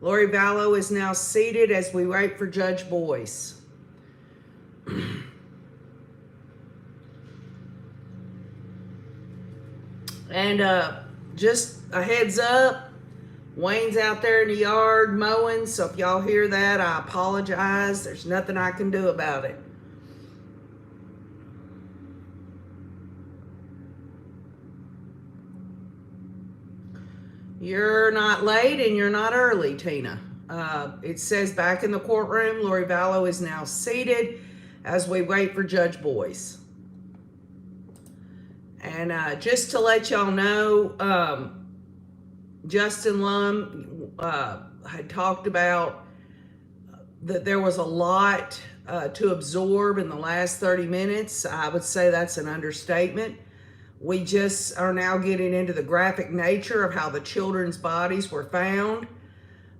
Lori Vallow is now seated as we wait for Judge Boyce. And just a heads up, Wayne's out there in the yard mowing, so if y'all hear that, I apologize. There's nothing I can do about it. You're not late and you're not early, Tina. It says back in the courtroom, Lori Vallow is now seated as we wait for Judge Boyce. And just to let y'all know, Justin Lum had talked about that there was a lot to absorb in the last 30 minutes. I would say that's an understatement. We just are now getting into the graphic nature of how the children's bodies were found.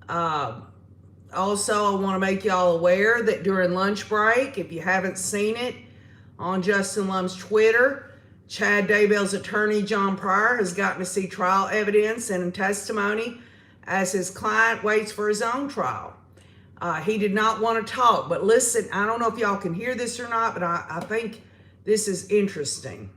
Also, I want to make y'all aware that during lunch break, if you haven't seen it, on Justin Lum's Twitter, Chad Daybell's attorney, John Pryor, has gotten to see trial evidence and testimony as his client waits for his own trial. He did not want to talk, but listen, I don't know if y'all can hear this or not, but I think this is interesting.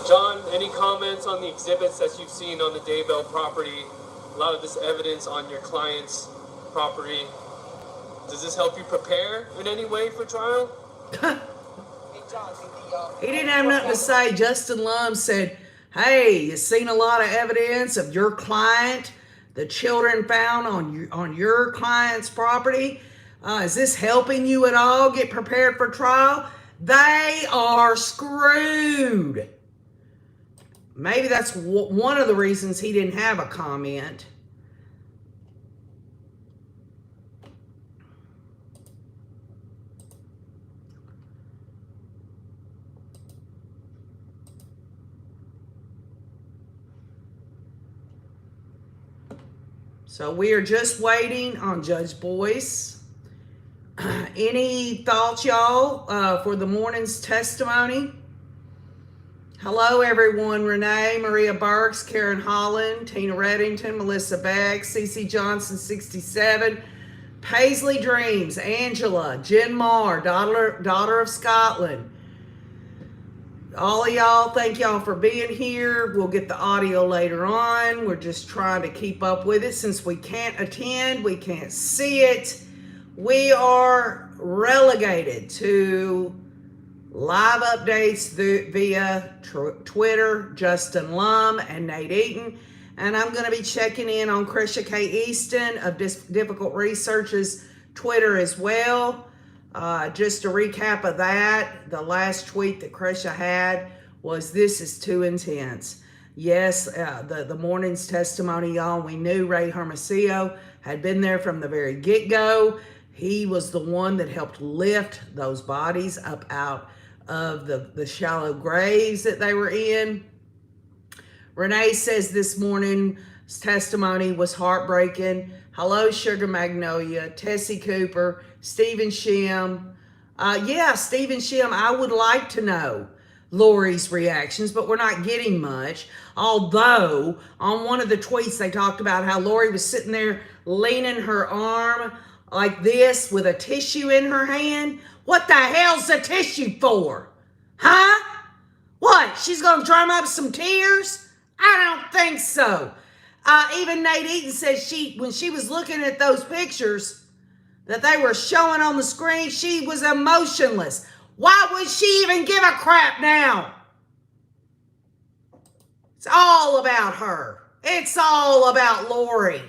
John, any comments on the exhibits that you've seen on the Daybell property? A lot of this evidence on your client's property. Does this help you prepare in any way for trial? He didn't have nothing to say. Justin Lum said, hey, you seen a lot of evidence of your client, the children found on your client's property. Is this helping you at all get prepared for trial? They are screwed. Maybe that's one of the reasons he didn't have a comment. So we are just waiting on Judge Boyce. Any thoughts, y'all, for the morning's testimony? Hello, everyone. Renee, Maria Burks, Karen Holland, Tina Reddington, Melissa Beck, Cece Johnson, 67, Paisley Dreams, Angela, Jen Marr, daughter of Scotland. All of y'all, thank y'all for being here. We'll get the audio later on. We're just trying to keep up with it. Since we can't attend, we can't see it, we are relegated to live updates via Twitter, Justin Lum and Nate Eaton. And I'm going to be checking in on Krisha K. Easton of Difficult Research's Twitter as well. Just a recap of that, the last tweet that Krisha had was, "This is too intense." Yes, the morning's testimony, y'all, we knew Ray Hermosillo had been there from the very get-go. He was the one that helped lift those bodies up out of the shallow graves that they were in. Renee says this morning's testimony was heartbreaking. Hello, Sugar Magnolia, Tessie Cooper, Stephen Shim. Yeah, Stephen Shim, I would like to know Lori's reactions, but we're not getting much. Although, on one of the tweets, they talked about how Lori was sitting there leaning her arm like this with a tissue in her hand. What the hell's the tissue for? Huh? What, she's gonna drum up some tears? I don't think so. Even Nate Eaton says when she was looking at those pictures that they were showing on the screen, she was emotionless. Why would she even give a crap now? It's all about her. It's all about Lori.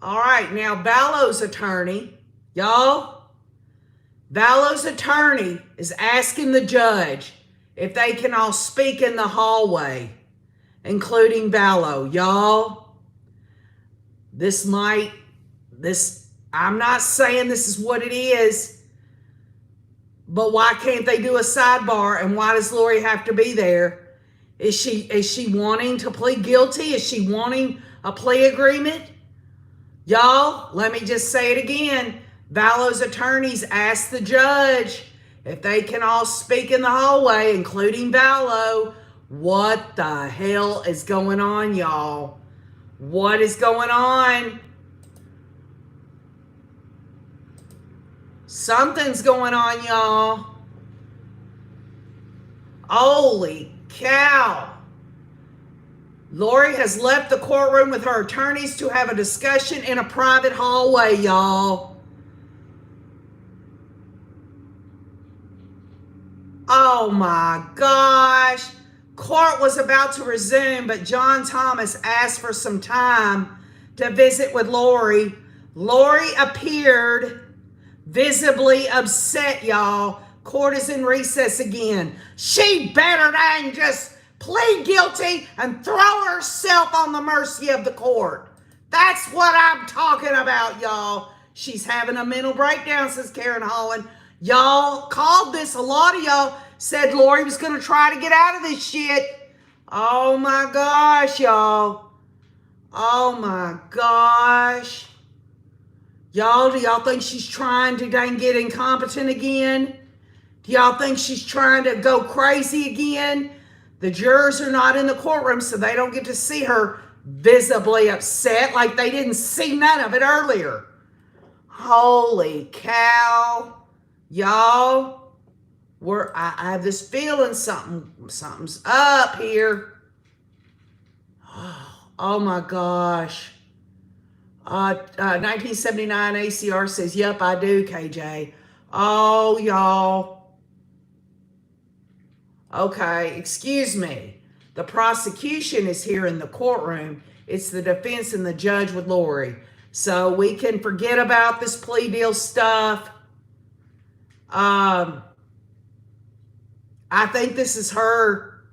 All right, now Vallow's attorney, y'all, Vallow's attorney is asking the judge if they can all speak in the hallway, including Vallow. Y'all, I'm not saying this is what it is, but why can't they do a sidebar, and why does Lori have to be there? Is she wanting to plead guilty? Is she wanting a plea agreement? Y'all, let me just say it again. Vallow's attorneys asked the judge If they can all speak in the hallway, including Vallow, what the hell is going on, y'all? What is going on? Something's going on, y'all. Holy cow. Lori has left the courtroom with her attorneys to have a discussion in a private hallway, y'all. Oh my gosh. Court was about to resume, but John Thomas asked for some time to visit with Lori. Lori appeared visibly upset, y'all. Court is in recess again. She better than just plead guilty and throw herself on the mercy of the court. That's what I'm talking about, y'all. She's having a mental breakdown, says Karen Holland. Y'all called this. A lot of y'all said Lori was going to try to get out of this shit. Oh my gosh, y'all. Oh my gosh. Y'all, do y'all think she's trying to dang get incompetent again? Do y'all think she's trying to go crazy again? The jurors are not in the courtroom, so they don't get to see her visibly upset like they didn't see none of it earlier. Holy cow. Y'all, I have this feeling something's up here. Oh my gosh. 1979 ACR says, yep, I do, KJ. Oh, y'all. Okay, excuse me. The prosecution is here in the courtroom. It's the defense and the judge with Lori. So we can forget about this plea deal stuff. I think this is her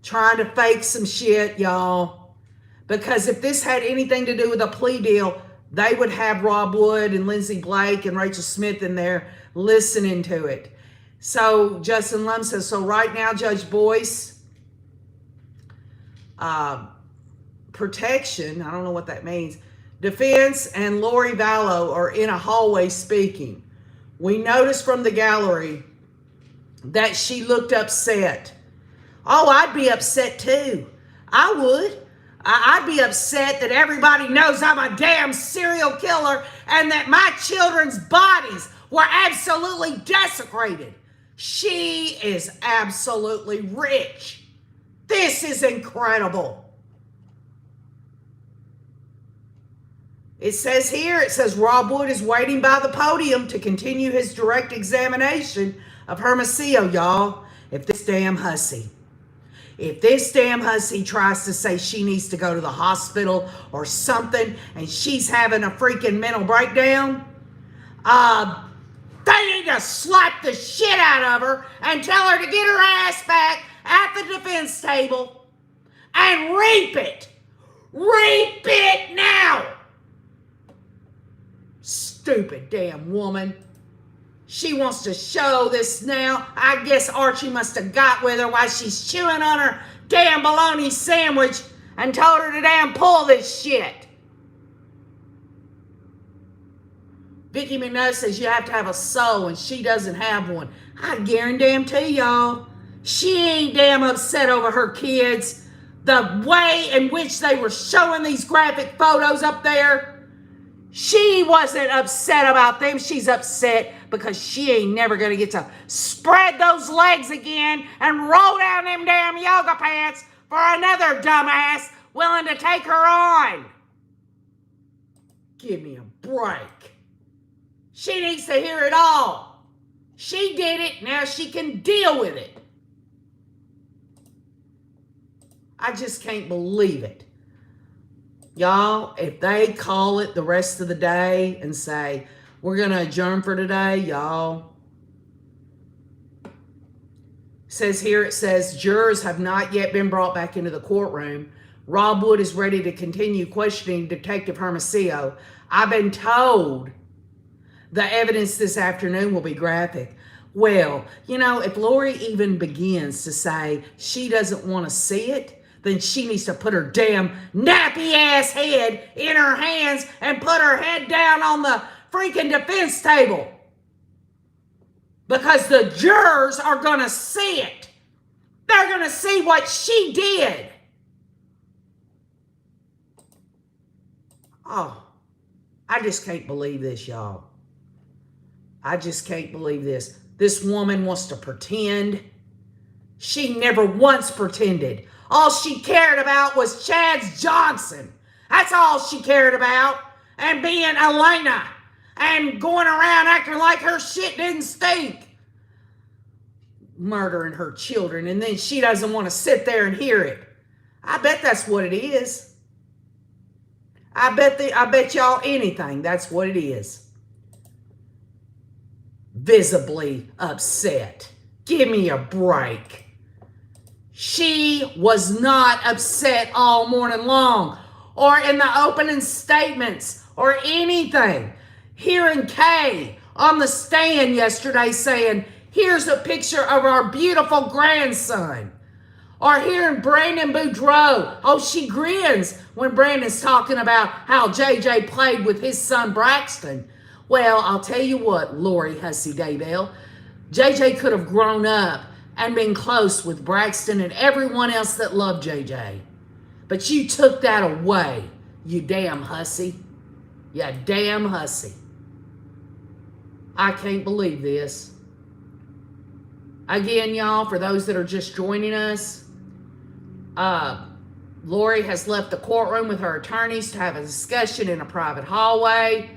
trying to fake some shit, y'all. Because if this had anything to do with a plea deal, they would have Rob Wood and Lindsay Blake and Rachel Smith in there listening to it. So Justin Lum says, so right now, Judge Boyce, protection, I don't know what that means, defense and Lori Vallow are in a hallway speaking. We noticed from the gallery that she looked upset. Oh, I'd be upset too. I would. I'd be upset that everybody knows I'm a damn serial killer and that my children's bodies were absolutely desecrated. She is absolutely rich. This is incredible. It says here, it says Rob Wood is waiting by the podium to continue his direct examination of Hermosillo, y'all. If this damn hussy tries to say she needs to go to the hospital or something and she's having a freaking mental breakdown, they need to slap the shit out of her and tell her to get her ass back at the defense table and reap it. Reap it now. Stupid damn woman. She wants to show this now. I guess Archie must have got with her while she's chewing on her damn bologna sandwich and told her to damn pull this shit. Vicki McNutt says you have to have a soul and she doesn't have one. I guarantee y'all, she ain't damn upset over her kids. The way in which they were showing these graphic photos up there, she wasn't upset about them. She's upset because she ain't never going to get to spread those legs again and roll down them damn yoga pants for another dumbass willing to take her on. Give me a break. She needs to hear it all. She did it. Now she can deal with it. I just can't believe it. Y'all, if they call it the rest of the day and say, we're going to adjourn for today, y'all. Says here, it says, jurors have not yet been brought back into the courtroom. Rob Wood is ready to continue questioning Detective Hermosillo. I've been told the evidence this afternoon will be graphic. Well, you know, if Lori even begins to say she doesn't want to see it, then she needs to put her damn nappy ass head in her hands and put her head down on the freaking defense table. because the jurors are going to see it. They're going to see what she did. Oh, I just can't believe this, y'all. I just can't believe this. This woman wants to pretend. She never once pretended. All she cared about was Chad Johnson. That's all she cared about. And being Elena. And going around acting like her shit didn't stink. Murdering her children. And then she doesn't want to sit there and hear it. I bet that's what it is. I bet y'all anything that's what it is. Visibly upset. Give me a break. She was not upset all morning long or in the opening statements or anything. Hearing Kay on the stand yesterday saying, here's a picture of our beautiful grandson. Or hearing Brandon Boudreaux, oh, she grins when Brandon's talking about how JJ played with his son Braxton. Well, I'll tell you what, Lori Hussey Daybell, JJ could have grown up and been close with Braxton and everyone else that loved JJ. But you took that away, you damn hussy. You damn hussy. I can't believe this. Again, y'all, for those that are just joining us, Lori has left the courtroom with her attorneys to have a discussion in a private hallway.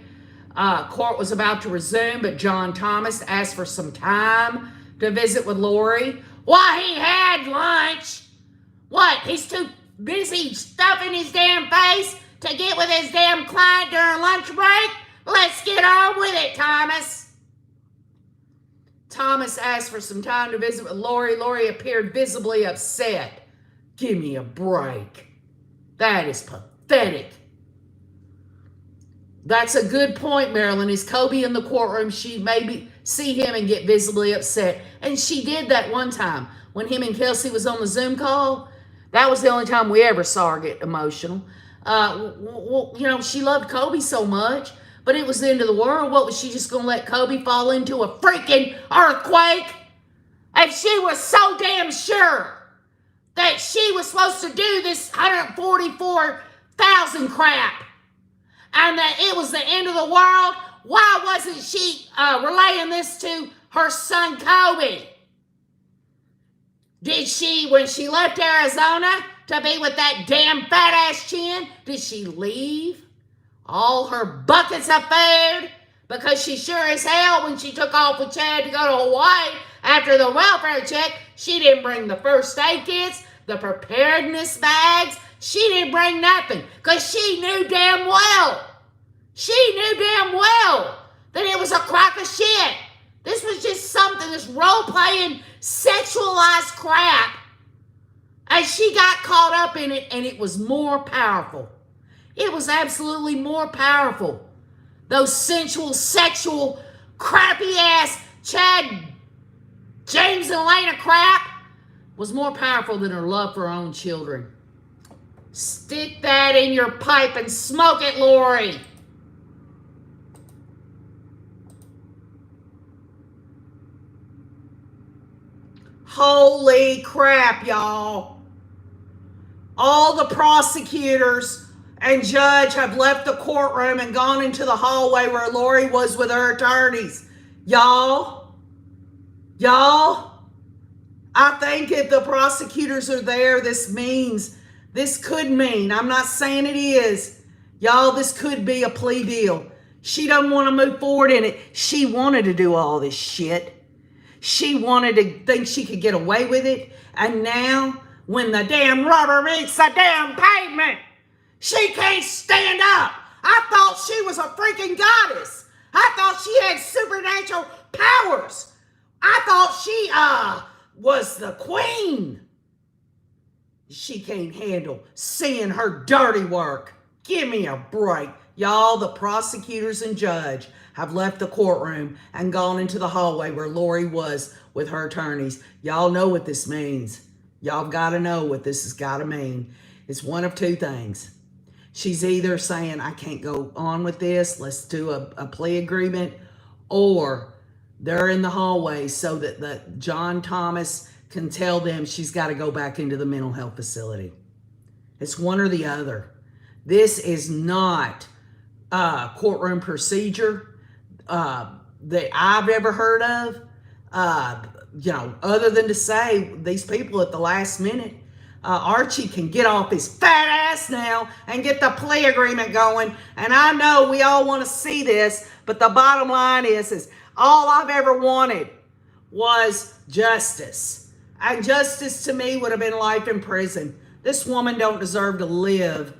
Court was about to resume, but John Thomas asked for some time to visit with Lori. Why, he had lunch. What, he's too busy stuffing his damn face to get with his damn client during lunch break? Let's get on with it, Thomas. Thomas asked for some time to visit with Lori. Lori appeared visibly upset. Give me a break. That is pathetic. That's a good point, Marilyn. Is Kobe in the courtroom? She maybe see him and get visibly upset. And she did that one time when him and Kelsey was on the Zoom call. That was the only time we ever saw her get emotional. You know, she loved Kobe so much, but it was the end of the world. What, was she just going to let Kobe fall into a freaking earthquake? If she was so damn sure that she was supposed to do this 144,000 crap, and that it was the end of the world, why wasn't she relaying this to her son Kobe? Did she, when she left Arizona to be with that damn fat-ass chin, did she leave all her buckets of food? Because she sure as hell, when she took off with Chad to go to Hawaii after the welfare check, she didn't bring the first aid kits, the preparedness bags. She didn't bring nothing because she knew damn well. She knew damn well that it was a crock of shit. This was just something, this role-playing, sexualized crap. And she got caught up in it, and it was more powerful. It was absolutely more powerful. Those sensual, sexual, crappy-ass Chad, James, and Elena crap was more powerful than her love for her own children. Stick that in your pipe and smoke it, Lori. Holy crap, y'all. All the prosecutors and judge have left the courtroom and gone into the hallway where Lori was with her attorneys. Y'all, I think if the prosecutors are there, this could mean, I'm not saying it is, y'all, this could be a plea deal. She doesn't want to move forward in it. She wanted to do all this shit. She wanted to think she could get away with it. And now, when the damn rubber meets the damn pavement, she can't stand up. I thought she was a freaking goddess. I thought she had supernatural powers. I thought she, was the queen. She can't handle seeing her dirty work. Give me a break. Y'all, the prosecutors and judge have left the courtroom and gone into the hallway where Lori was with her attorneys. Y'all know what this means. Y'all got to know what this has got to mean. It's one of two things. She's either saying, I can't go on with this, let's do a plea agreement, or They're in the hallway so that John Thomas can tell them she's got to go back into the mental health facility. It's one or the other. This is not courtroom procedure that I've ever heard of. Other than to say these people at the last minute, Archie can get off his fat ass now and get the plea agreement going. And I know we all want to see this, but the bottom line is all I've ever wanted was justice. And justice to me would have been life in prison. This woman don't deserve to live.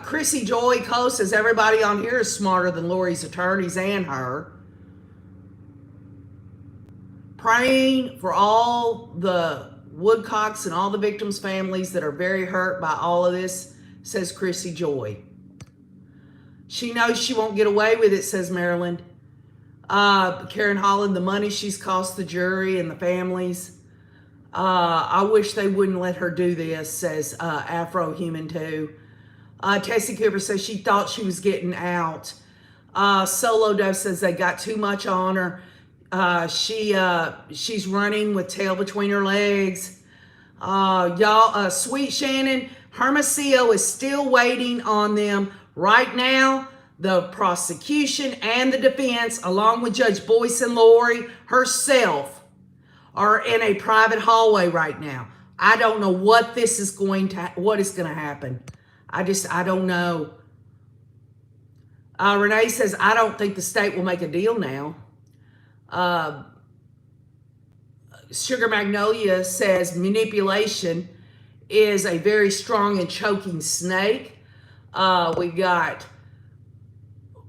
Chrissy Joy Cole says everybody on here is smarter than Lori's attorneys and her. Praying for all the Woodcocks and all the victims' families that are very hurt by all of this, says Chrissy Joy. She knows she won't get away with it, says Maryland. Karen Holland, the money she's cost the jury and the families. I wish they wouldn't let her do this, says Afro Human 2. Tessie Cooper says she thought she was getting out. Solo Dove says they got too much on her. She's running with tail between her legs. Y'all, Sweet Shannon, Hermosillo is still waiting on them. Right now, the prosecution and the defense, along with Judge Boyce and Lori herself, are in a private hallway right now. I don't know what is going to happen. I don't know. Renee says, I don't think the state will make a deal now. Sugar Magnolia says manipulation is a very strong and choking snake. We got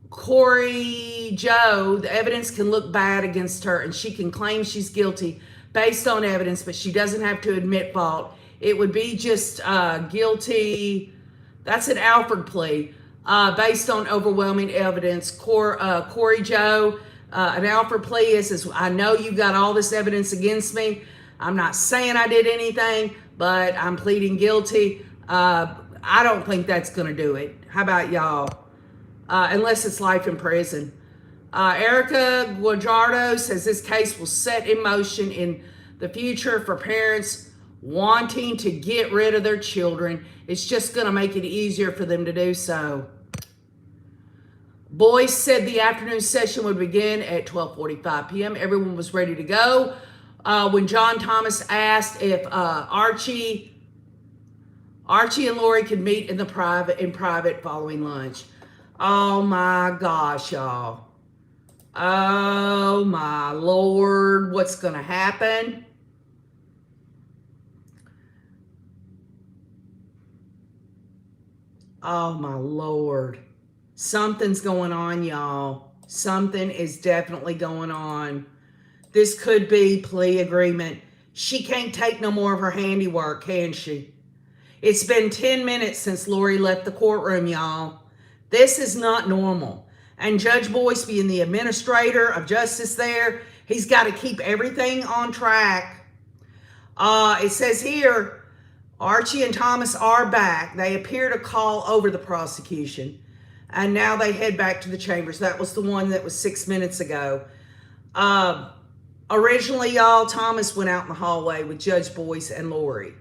Corey Joe. The evidence can look bad against her and she can claim she's guilty based on evidence, but she doesn't have to admit fault. It would be just guilty. That's an Alford plea based on overwhelming evidence. Corey Joe, an Alford plea is I know you've got all this evidence against me. I'm not saying I did anything, but I'm pleading guilty. I don't think that's going to do it. How about y'all? Unless it's life in prison. Erica Guajardo says this case will set in motion in the future for parents wanting to get rid of their children. It's just going to make it easier for them to do so. Boyce said the afternoon session would begin at 12:45 p.m. Everyone was ready to go. When John Thomas asked if Archie and Lori could meet in private following lunch. Oh my gosh, y'all. Oh my Lord, what's going to happen? Oh my Lord. Something's going on, y'all. Something is definitely going on. This could be plea agreement. She can't take no more of her handiwork, can she? It's been 10 minutes since Lori left the courtroom, y'all. This is not normal. And Judge Boyce, being the administrator of justice there, he's got to keep everything on track. It says here, Archie and Thomas are back. They appear to call over the prosecution. And now they head back to the chambers. That was the one that was 6 minutes ago. Originally, y'all, Thomas went out in the hallway with Judge Boyce and Lori.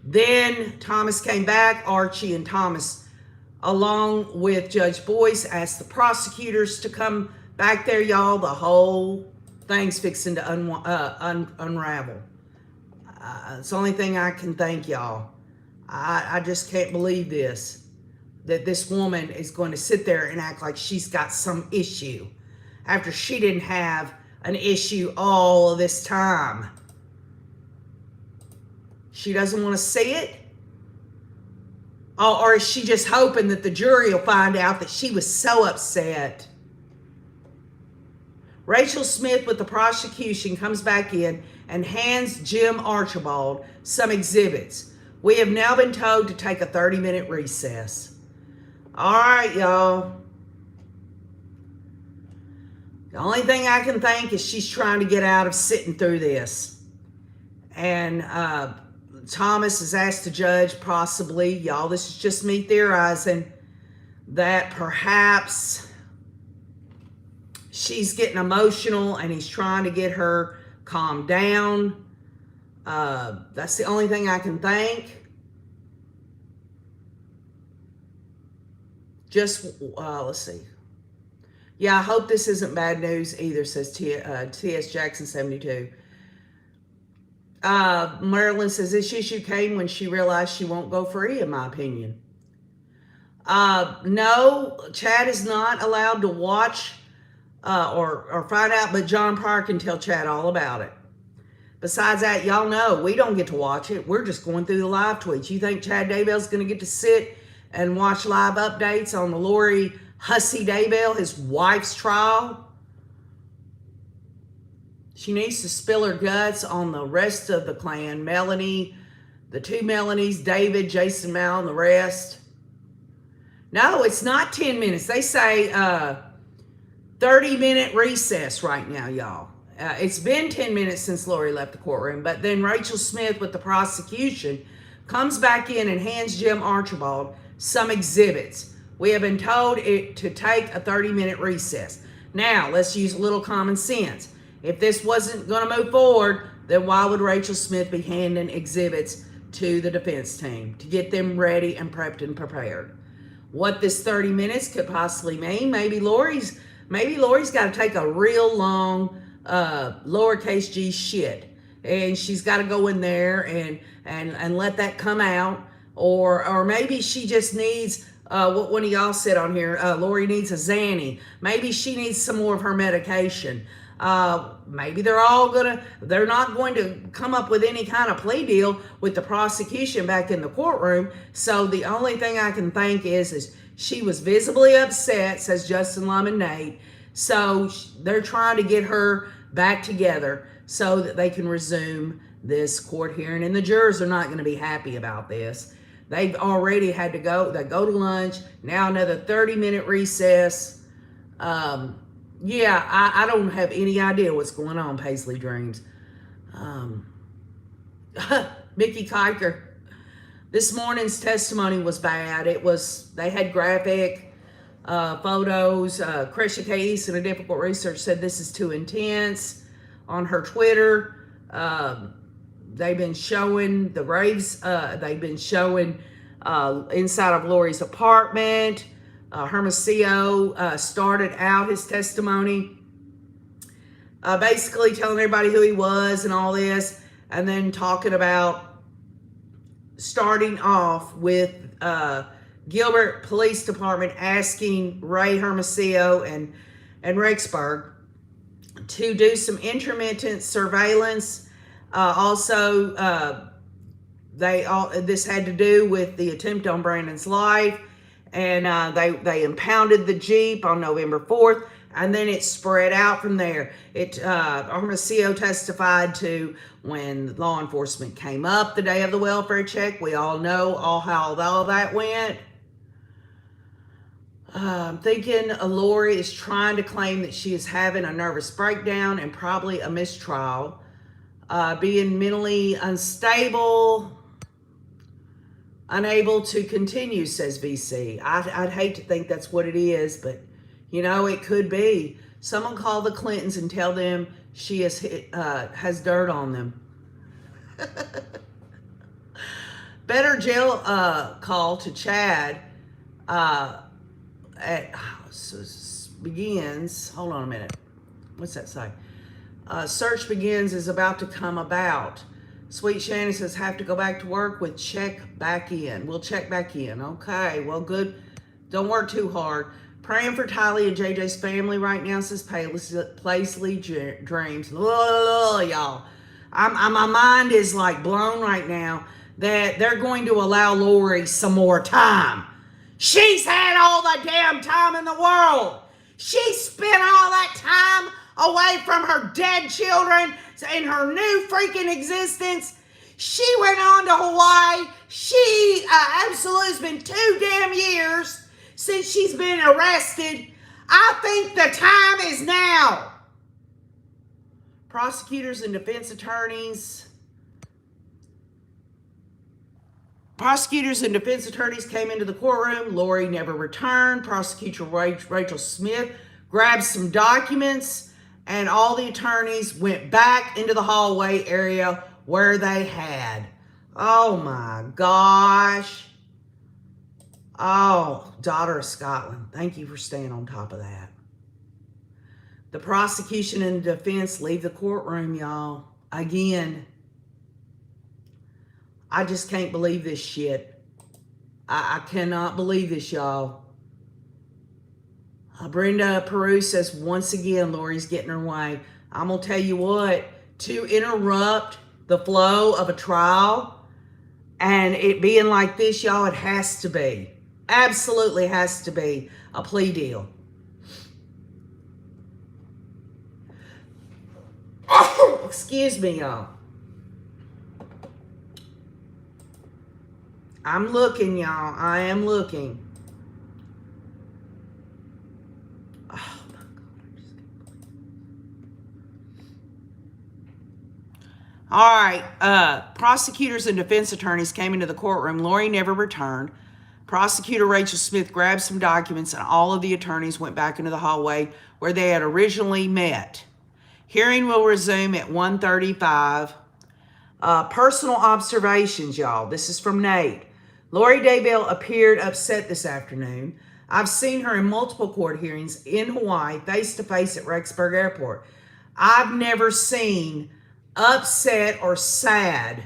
Then Thomas came back. Archie and Thomas, along with Judge Boyce, asked the prosecutors to come back there, y'all. The whole thing's fixing to unravel. It's the only thing I can think, y'all. I just can't believe this. That this woman is going to sit there and act like she's got some issue after she didn't have an issue all of this time. She doesn't want to see it? Or is she just hoping that the jury will find out that she was so upset? Rachel Smith with the prosecution comes back in and hands Jim Archibald some exhibits. We have now been told to take a 30-minute recess. All right, y'all. The only thing I can think is she's trying to get out of sitting through this. And Thomas has asked the judge possibly, y'all, this is just me theorizing, that perhaps she's getting emotional and he's trying to get her calmed down. That's the only thing I can think. Just, let's see. Yeah, I hope this isn't bad news either, says T.S. Jackson 72. Marilyn says, this issue came when she realized she won't go free, in my opinion. No, Chad is not allowed to watch or find out, but John Pryor can tell Chad all about it. Besides that, y'all know we don't get to watch it. We're just going through the live tweets. You think Chad Daybell's going to get to sit and watch live updates on the Lori Hussey Daybell, his wife's trial? She needs to spill her guts on the rest of the clan. Melanie, the two Melanies, David, Jason Mal, and the rest. No, it's not 10 minutes. They say 30-minute recess right now, y'all. It's been 10 minutes since Lori left the courtroom, but then Rachel Smith with the prosecution comes back in and hands Jim Archibald some exhibits. We have been told to take a 30-minute recess. Now, let's use a little common sense. If this wasn't going to move forward, then why would Rachel Smith be handing exhibits to the defense team to get them ready and prepped and prepared? What this 30 minutes could possibly mean, maybe Lori's got to take a real long lowercase g shit, and she's got to go in there and let that come out, or maybe she just needs what one of y'all said on here, Lori needs a Xanny. Maybe she needs some more of her medication. Maybe they're not going to come up with any kind of plea deal with the prosecution back in the courtroom. So the only thing I can think is she was visibly upset, says Justin Lum and Nate. So they're trying to get her back together so that they can resume this court hearing. And the jurors are not going to be happy about this. They've already had to go. They go to lunch. Now another 30-minute recess. Yeah, I don't have any idea what's going on, Paisley Dreams. Mickey Kiker. This morning's testimony was bad. They had graphic photos. Krisha K. Easton, a difficult research, said this is too intense. On her Twitter, they've been showing the raves. They've been showing inside of Lori's apartment. Hermosillo started out his testimony basically telling everybody who he was and all this, and then talking about starting off with Gilbert Police Department asking Ray Hermosillo and Rexburg to do some intermittent surveillance. This had to do with the attempt on Brandon's life. And they impounded the Jeep on November 4th, and then it spread out from there. Hermosillo testified to when law enforcement came up the day of the welfare check. We all know how all that went. I'm thinking Lori is trying to claim that she is having a nervous breakdown and probably a mistrial, being mentally unstable, unable to continue, says VC. I'd hate to think that's what it is, but it could be. Someone call the Clintons and tell them she has dirt on them. Better jail call to Chad begins. Hold on a minute. What's that say? Search begins is about to come about. Sweet Shannon says, have to go back to work with check back in. We'll check back in. Okay, well, good. Don't work too hard. Praying for Tylee and JJ's family right now, says Paisley Dreams. Y'all. My mind is like blown right now that they're going to allow Lori some more time. She's had all the damn time in the world. She spent all that time away from her dead children in her new freaking existence. She went on to Hawaii. She absolutely has been 2 damn years since she's been arrested. I think the time is now. Prosecutors and defense attorneys came into the courtroom. Lori never returned. Prosecutor Rachel Smith grabbed some documents, and all the attorneys went back into the hallway area where they had. Oh my gosh. Oh, daughter of Scotland, thank you for staying on top of that. The prosecution and the defense leave the courtroom, y'all. Again, I just can't believe this shit. I cannot believe this, y'all. Brenda Peru says, once again, Lori's getting her way. I'm going to tell you what, to interrupt the flow of a trial and it being like this, y'all, it has to be. Absolutely has to be a plea deal. Excuse me, y'all. I'm looking, y'all. I am looking. Oh, my God. I just can't believe it. All right. Prosecutors and defense attorneys came into the courtroom. Lori never returned. Prosecutor Rachel Smith grabbed some documents, and all of the attorneys went back into the hallway where they had originally met. Hearing will resume at 1:35. Personal observations, y'all. This is from Nate. Lori Daybell appeared upset this afternoon. I've seen her in multiple court hearings in Hawaii, face-to-face at Rexburg Airport. I've never seen upset or sad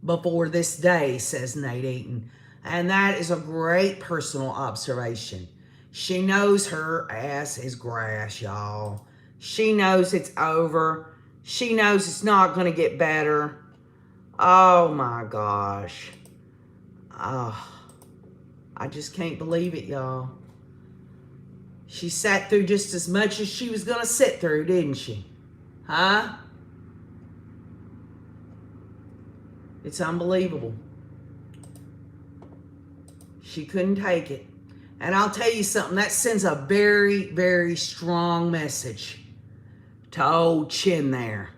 before this day, says Nate Eaton. And that is a great personal observation. She knows her ass is grass, y'all. She knows it's over. She knows it's not going to get better. Oh my gosh. Oh, I just can't believe it, y'all. She sat through just as much as she was going to sit through, didn't she? Huh? It's unbelievable. She couldn't take it. And I'll tell you something, that sends a very, very strong message to old Chin there.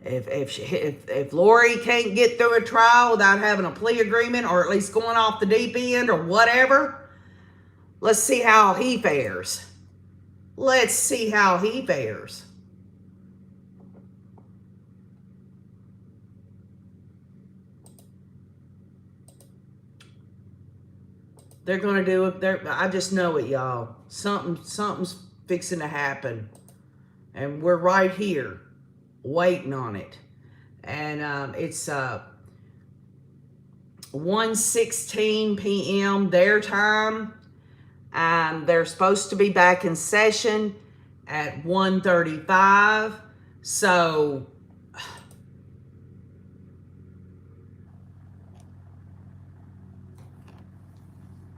If Lori can't get through a trial without having a plea agreement or at least going off the deep end or whatever, let's see how he fares. Let's see how he fares. They're going to do it. I just know it, y'all. Something's fixing to happen. And we're right here waiting on it. And it's 1:16 p.m. their time. They're supposed to be back in session at 1:35. So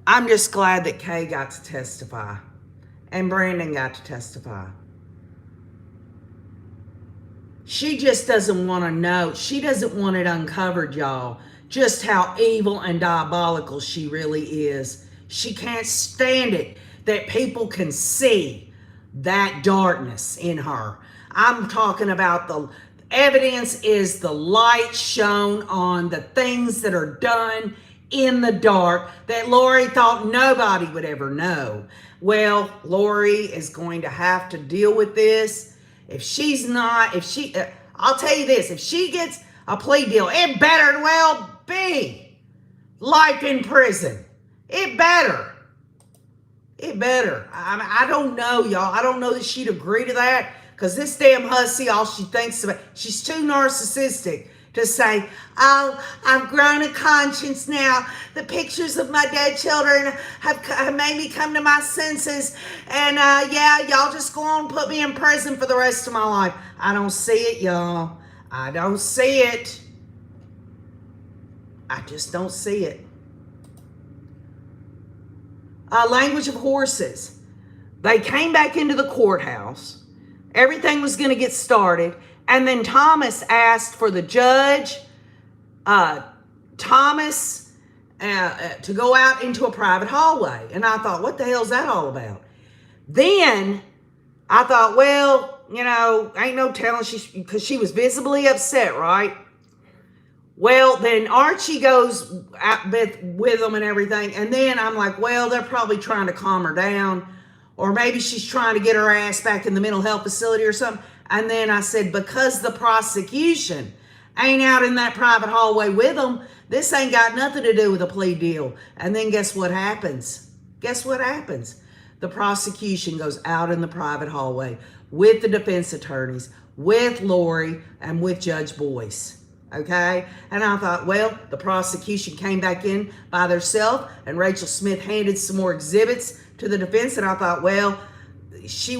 I'm just glad that Kay got to testify and Brandon got to testify. She just doesn't want to know. She doesn't want it uncovered, y'all, just how evil and diabolical she really is. She can't stand it that people can see that darkness in her. I'm talking about the evidence is the light shown on the things that are done in the dark that Lori thought nobody would ever know. Well, Lori is going to have to deal with this. I'll tell you this, if she gets a plea deal, it better well be life in prison. It better. I don't know, y'all. I don't know that she'd agree to that because this damn hussy, all she thinks about, she's too narcissistic to say, oh, I've grown a conscience now. The pictures of my dead children have made me come to my senses. And yeah, y'all just go on and put me in prison for the rest of my life. I don't see it, y'all. I don't see it. I just don't see it. Language of horses. They came back into the courthouse. Everything was going to get started. And then Thomas asked for the judge, to go out into a private hallway. And I thought, what the hell's that all about? Then I thought, well, you know, ain't no telling, because she was visibly upset, right? Well, then Archie goes out with them and everything. And then I'm like, well, they're probably trying to calm her down. Or maybe she's trying to get her ass back in the mental health facility or something. And then I said, because the prosecution ain't out in that private hallway with them, this ain't got nothing to do with a plea deal. And then guess what happens? Guess what happens? The prosecution goes out in the private hallway with the defense attorneys, with Lori, and with Judge Boyce. Okay? And I thought, well, the prosecution came back in by themselves, and Rachel Smith handed some more exhibits to the defense. And I thought, well, she's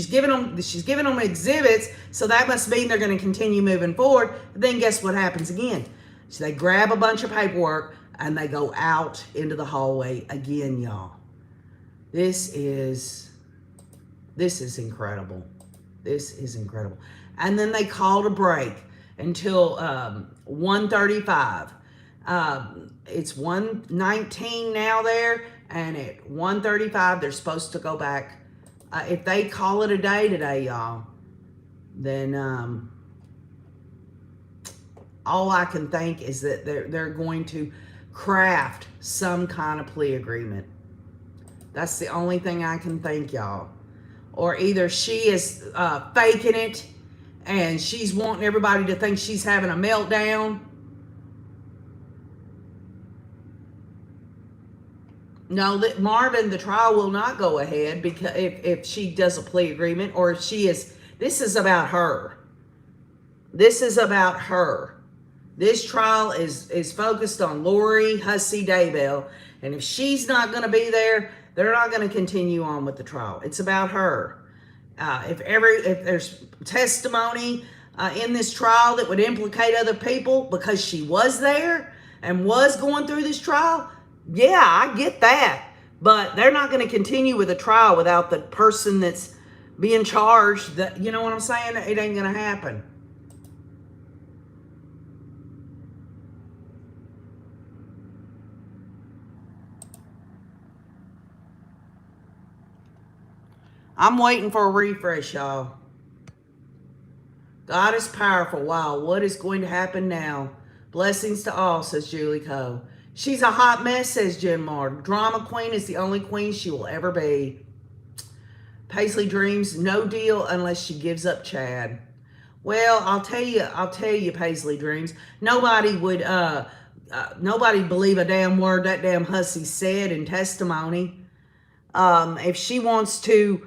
giving them exhibits, so that must mean they're going to continue moving forward. But then guess what happens again? So they grab a bunch of paperwork and they go out into the hallway again, y'all. This is incredible. This is incredible. And then they called a break until 1:35. It's 1:19 now there, and at 1:35 they're supposed to go back. If they call it a day today, y'all, then all I can think is that they're going to craft some kind of plea agreement. That's the only thing I can think, y'all. Or either she is faking it and she's wanting everybody to think she's having a meltdown. No, that Marvin, the trial will not go ahead because if she does a plea agreement, or if she is, this is about her. This is about her. This trial is focused on Lori Hussey Daybell, and if she's not going to be there, they're not going to continue on with the trial. It's about her. If there's testimony in this trial that would implicate other people because she was there and was going through this trial, yeah, I get that. But they're not going to continue with a trial without the person that's being charged. That, you know what I'm saying? It ain't going to happen. I'm waiting for a refresh, y'all. God is powerful. Wow, what is going to happen now? Blessings to all, says Julie Coe. She's a hot mess, says Jen Moore. Drama queen is the only queen she will ever be. Paisley Dreams, no deal unless she gives up Chad. Well, I'll tell you, Paisley Dreams. Nobody would believe a damn word that damn hussy said in testimony. If she wants to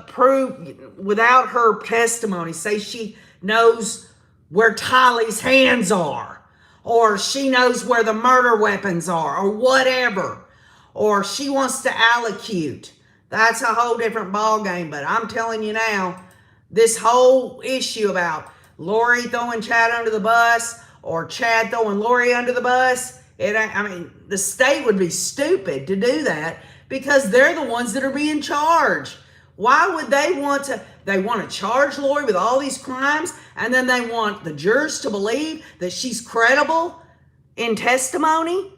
prove without her testimony, say she knows where Tylee's hands are, or she knows where the murder weapons are, or whatever, or she wants to allocute, that's a whole different ball game. But I'm telling you now, this whole issue about Lori throwing Chad under the bus or Chad throwing Lori under the bus, the state would be stupid to do that, because they're the ones that are being charged. Why would they want to charge Lori with all these crimes, and then they want the jurors to believe that she's credible in testimony?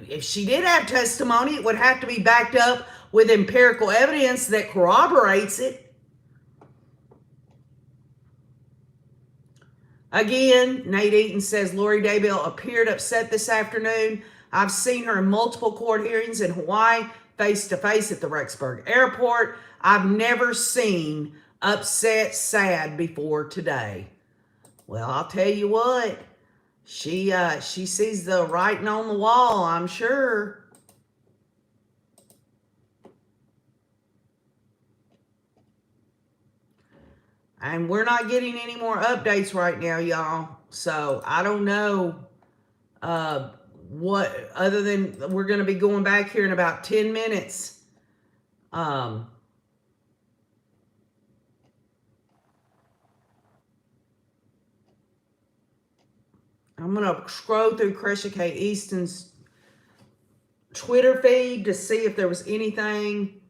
If she did have testimony, it would have to be backed up with empirical evidence that corroborates it. Again, Nate Eaton says, Lori Daybell appeared upset this afternoon. I've seen her in multiple court hearings in Hawaii, face-to-face at the Rexburg Airport. I've never seen upset, sad before today. Well, I'll tell you what. She sees the writing on the wall, I'm sure. And we're not getting any more updates right now, y'all. So I don't know what, other than we're going to be going back here in about 10 minutes. I'm going to scroll through Cresha K. Easton's Twitter feed to see if there was anything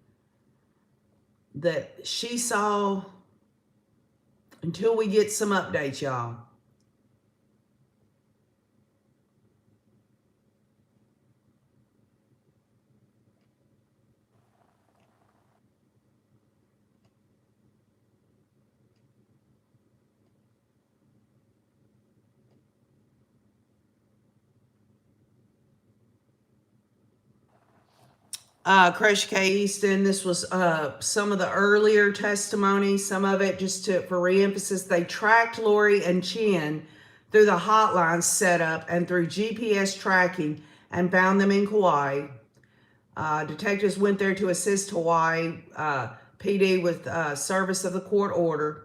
that she saw until we get some updates, y'all. Crush K. Easton, this was some of the earlier testimony, some of it just for re-emphasis. They tracked Lori and Chin through the hotline setup and through GPS tracking and found them in Kauai. Detectives went there to assist Hawaii PD with service of the court order.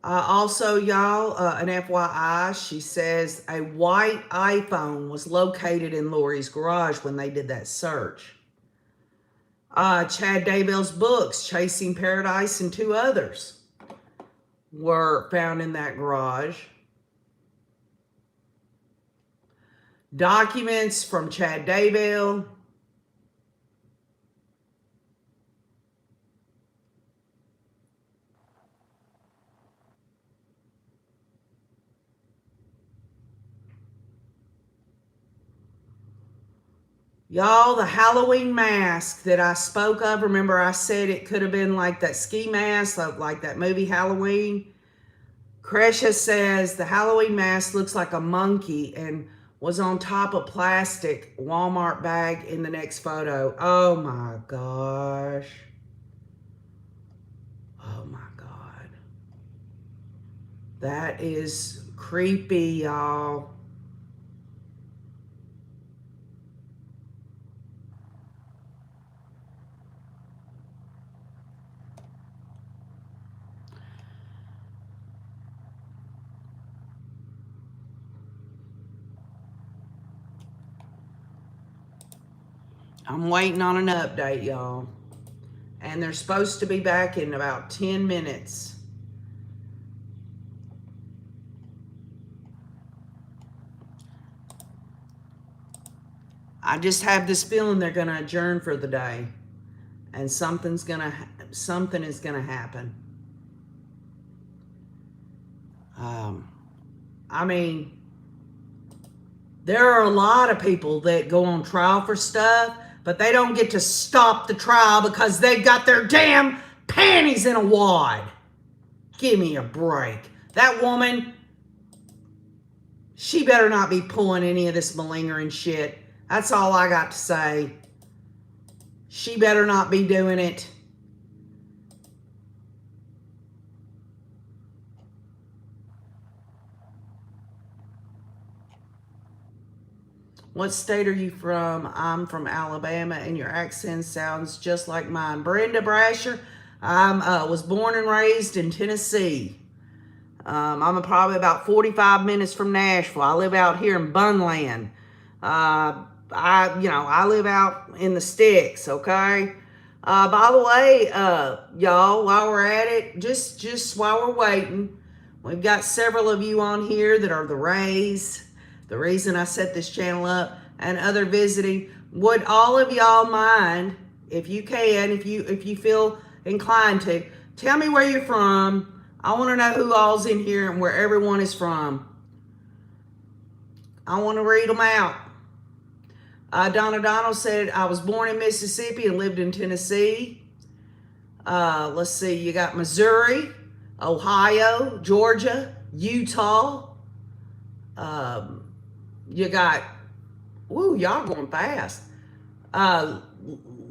Also, y'all, an FYI, she says a white iPhone was located in Lori's garage when they did that search. Chad Daybell's books, Chasing Paradise and two others, were found in that garage. Documents from Chad Daybell. Y'all, the Halloween mask that I spoke of, remember I said it could have been like that ski mask, like that movie Halloween? Kresha says the Halloween mask looks like a monkey and was on top of plastic Walmart bag in the next photo. Oh my gosh. Oh my God. That is creepy, y'all. I'm waiting on an update, y'all. And they're supposed to be back in about 10 minutes. I just have this feeling they're going to adjourn for the day. And something is going to happen. I mean, there are a lot of people that go on trial for stuff, but they don't get to stop the trial because they've got their damn panties in a wad. Give me a break. That woman, she better not be pulling any of this malingering shit. That's all I got to say. She better not be doing it. What state are you from? I'm from Alabama, and your accent sounds just like mine. Brenda Brasher, I was born and raised in Tennessee. I'm probably about 45 minutes from Nashville. I live out here in Bunland. I live out in the sticks, okay? By the way, y'all, while we're at it, just while we're waiting, we've got several of you on here that are the Rays. The reason I set this channel up, and other visiting. Would all of y'all mind, if you can, if you feel inclined to, tell me where you're from. I want to know who all's in here and where everyone is from. I want to read them out. Donna Donald said, I was born in Mississippi and lived in Tennessee. Let's see, you got Missouri, Ohio, Georgia, Utah. You got, woo, y'all going fast.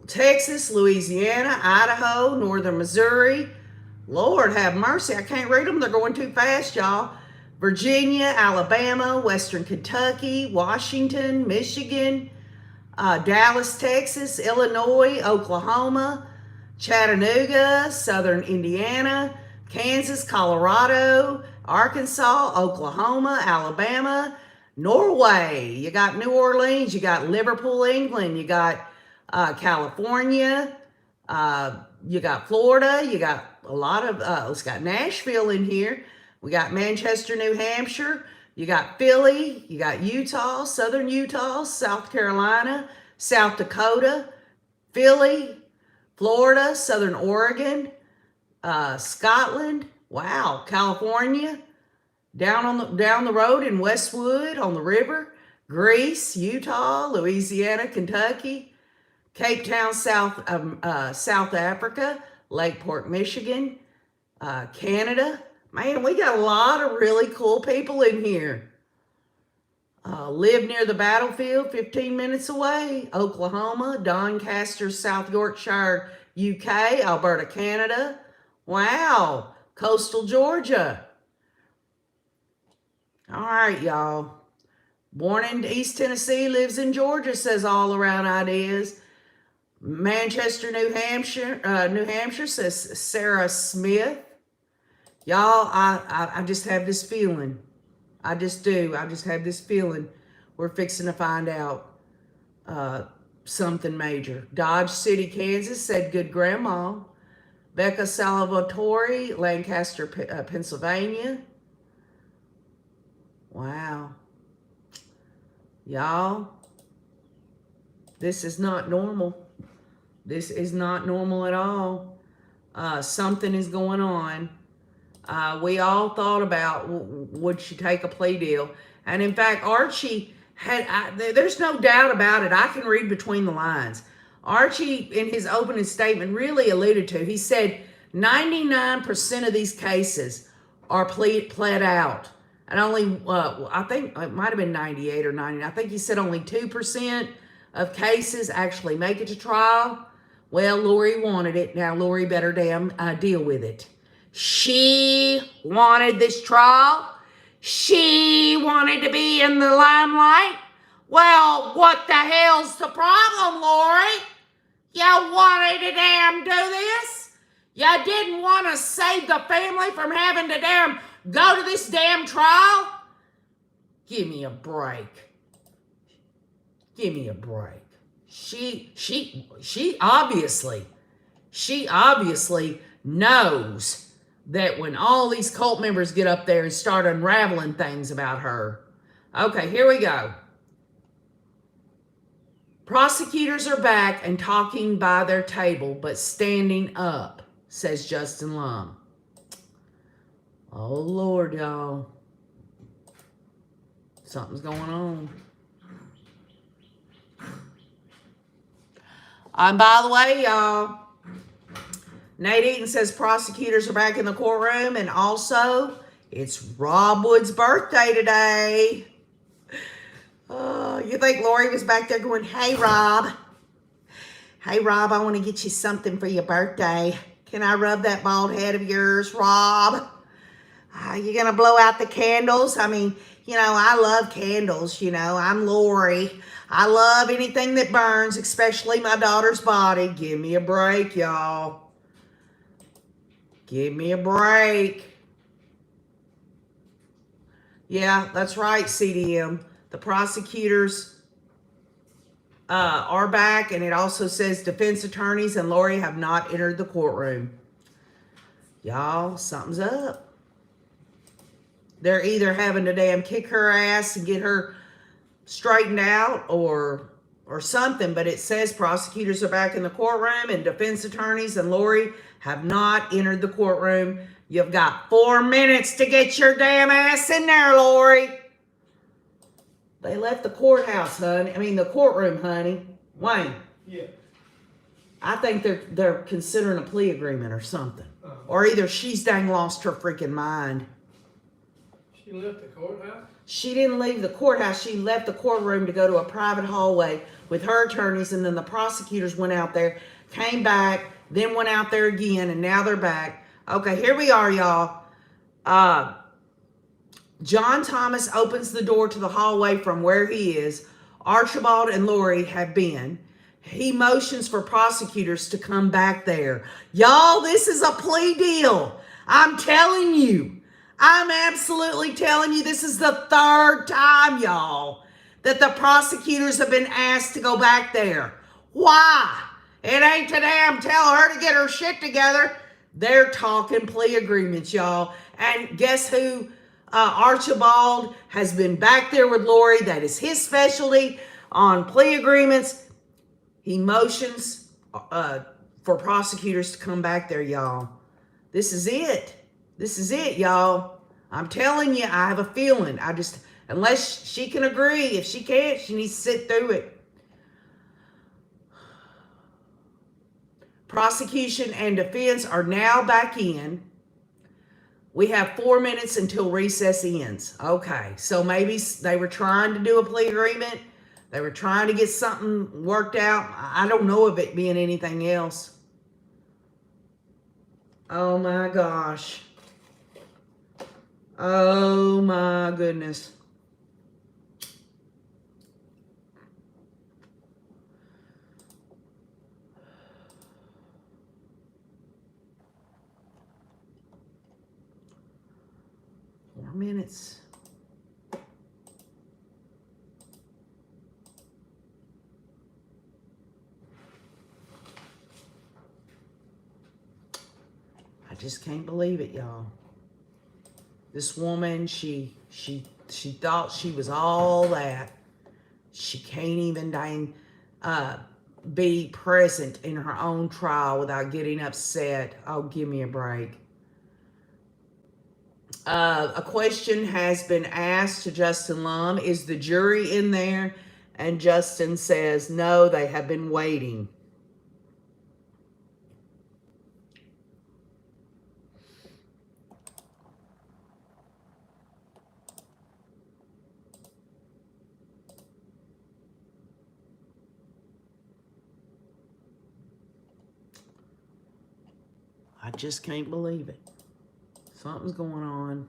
Texas, Louisiana, Idaho, Northern Missouri. Lord have mercy, I can't read them. They're going too fast, y'all. Virginia, Alabama, Western Kentucky, Washington, Michigan, Dallas, Texas, Illinois, Oklahoma, Chattanooga, Southern Indiana, Kansas, Colorado, Arkansas, Oklahoma, Alabama, Norway. You got New Orleans, you got Liverpool, England, you got California, you got Florida, you got a lot of, it's got Nashville in here. We got Manchester, New Hampshire. You got Philly, you got Utah, Southern Utah, South Carolina, South Dakota, Philly, Florida, Southern Oregon, Scotland, wow, California, down the road in Westwood on the river, Greece, Utah, Louisiana, Kentucky, Cape Town, South Africa, Lakeport, Michigan, Canada. Man, we got a lot of really cool people in here. Live near the battlefield, 15 minutes away. Oklahoma, Doncaster, South Yorkshire, UK, Alberta, Canada. Wow, coastal Georgia. All right, y'all. Born in East Tennessee, lives in Georgia, says All Around Ideas. Manchester, New Hampshire, says Sarah Smith. Y'all, I just have this feeling. I just do. I just have this feeling we're fixing to find out something major. Dodge City, Kansas, said good grandma. Becca Salvatore, Lancaster, Pennsylvania. Wow. Y'all, this is not normal. This is not normal at all. Something is going on. We all thought about, would she take a plea deal? And in fact, Archie had, there's no doubt about it. I can read between the lines. Archie, in his opening statement, really alluded to, he said 99% of these cases are pled out. And only, I think it might have been 98 or 90. I think he said only 2% of cases actually make it to trial. Well, Lori wanted it. Now, Lori better damn deal with it. She wanted this trial. She wanted to be in the limelight. Well, what the hell's the problem, Lori? You wanted to damn do this? You didn't want to save the family from having to damn go to this damn trial? Give me a break. Give me a break. She obviously knows that when all these cult members get up there and start unraveling things about her. Okay, here we go. Prosecutors are back and talking by their table, but standing up, says Justin Lum. Oh, Lord, y'all. Something's going on. And by the way, y'all, Nate Eaton says prosecutors are back in the courtroom, and also it's Rob Wood's birthday today. You think Lori was back there going, hey, Rob. Hey, Rob, I want to get you something for your birthday. Can I rub that bald head of yours, Rob? You going to blow out the candles? I mean, you know, I love candles, you know. I'm Lori. I love anything that burns, especially my daughter's body. Give me a break, y'all. Give me a break. Yeah, that's right, CDM. The prosecutors are back, and it also says defense attorneys and Lori have not entered the courtroom. Y'all, something's up. They're either having to damn kick her ass and get her straightened out or something, but it says prosecutors are back in the courtroom and defense attorneys and Lori have not entered the courtroom. You've got 4 minutes to get your damn ass in there, Lori. They left the courthouse, honey. I mean, the courtroom, honey. Wayne. Yeah. I think they're considering a plea agreement or something. Or either she's dang lost her freaking mind. She left the courthouse? She didn't leave the courthouse. She left the courtroom to go to a private hallway with her attorneys, and then the prosecutors went out there, came back, then went out there again, and now they're back. Okay, here we are, y'all. John Thomas opens the door to the hallway from where he is. Archibald and Lori have been. He motions for prosecutors to come back there. Y'all, this is a plea deal. I'm telling you. I'm absolutely telling you, this is the third time, y'all, that the prosecutors have been asked to go back there. Why? It ain't to damn tell her to get her shit together. They're talking plea agreements, y'all. And guess who? Archibald has been back there with Lori. That is his specialty on plea agreements. He motions for prosecutors to come back there, y'all. This is it. This is it, y'all. I'm telling you, I have a feeling. Unless she can agree. If she can't, she needs to sit through it. Prosecution and defense are now back in. We have 4 minutes until recess ends. Okay, so maybe they were trying to do a plea agreement. They were trying to get something worked out. I don't know of it being anything else. Oh my gosh. Oh my goodness. Minutes. I just can't believe it, y'all. This woman, she thought she was all that. She can't even dang be present in her own trial without getting upset. Oh, give me a break. A question has been asked to Justin Lum. Is the jury in there? And Justin says, no, they have been waiting. I just can't believe it. Something's going on.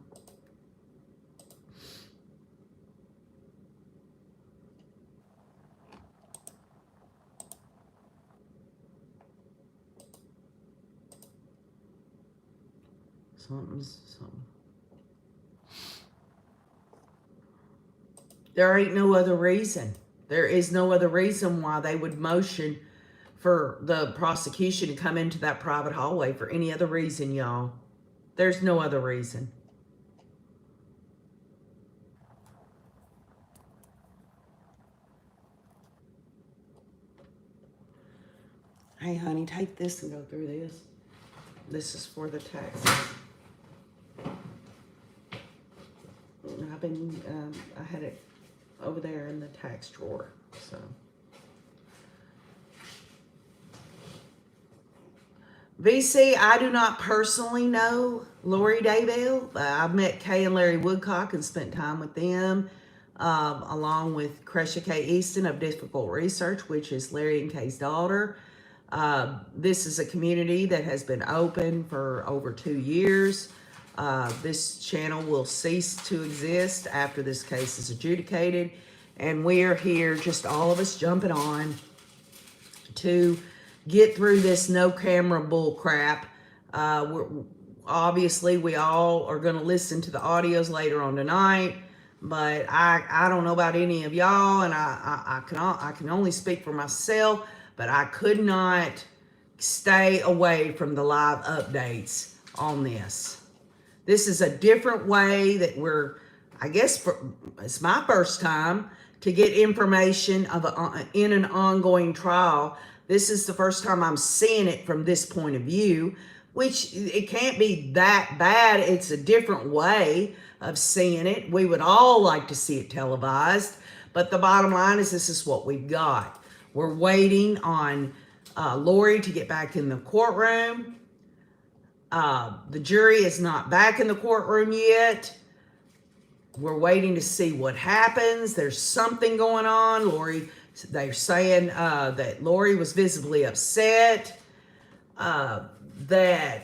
Something. There ain't no other reason. There is no other reason why they would motion for the prosecution to come into that private hallway for any other reason, y'all. There's no other reason. Hey, honey, take this and go through this. This is for the taxes. I had it over there in the tax drawer, so. VC, I do not personally know Lori Daybell. I've met Kay and Larry Woodcock and spent time with them, along with Cresha K. Easton of Difficult Research, which is Larry and Kay's daughter. This is a community that has been open for over 2 years. This channel will cease to exist after this case is adjudicated. And we are here, just all of us jumping on to get through this no camera bull crap. Obviously, we all are going to listen to the audios later on tonight. But I don't know about any of y'all, and I can only speak for myself. But I could not stay away from the live updates on this. This is a different way that I guess it's my first time to get information in an ongoing trial. This is the first time I'm seeing it from this point of view, which it can't be that bad. It's a different way of seeing it. We would all like to see it televised, but the bottom line is this is what we've got. We're waiting on Lori to get back in the courtroom. The jury is not back in the courtroom yet. We're waiting to see what happens. There's something going on. They're saying that Lori was visibly upset, that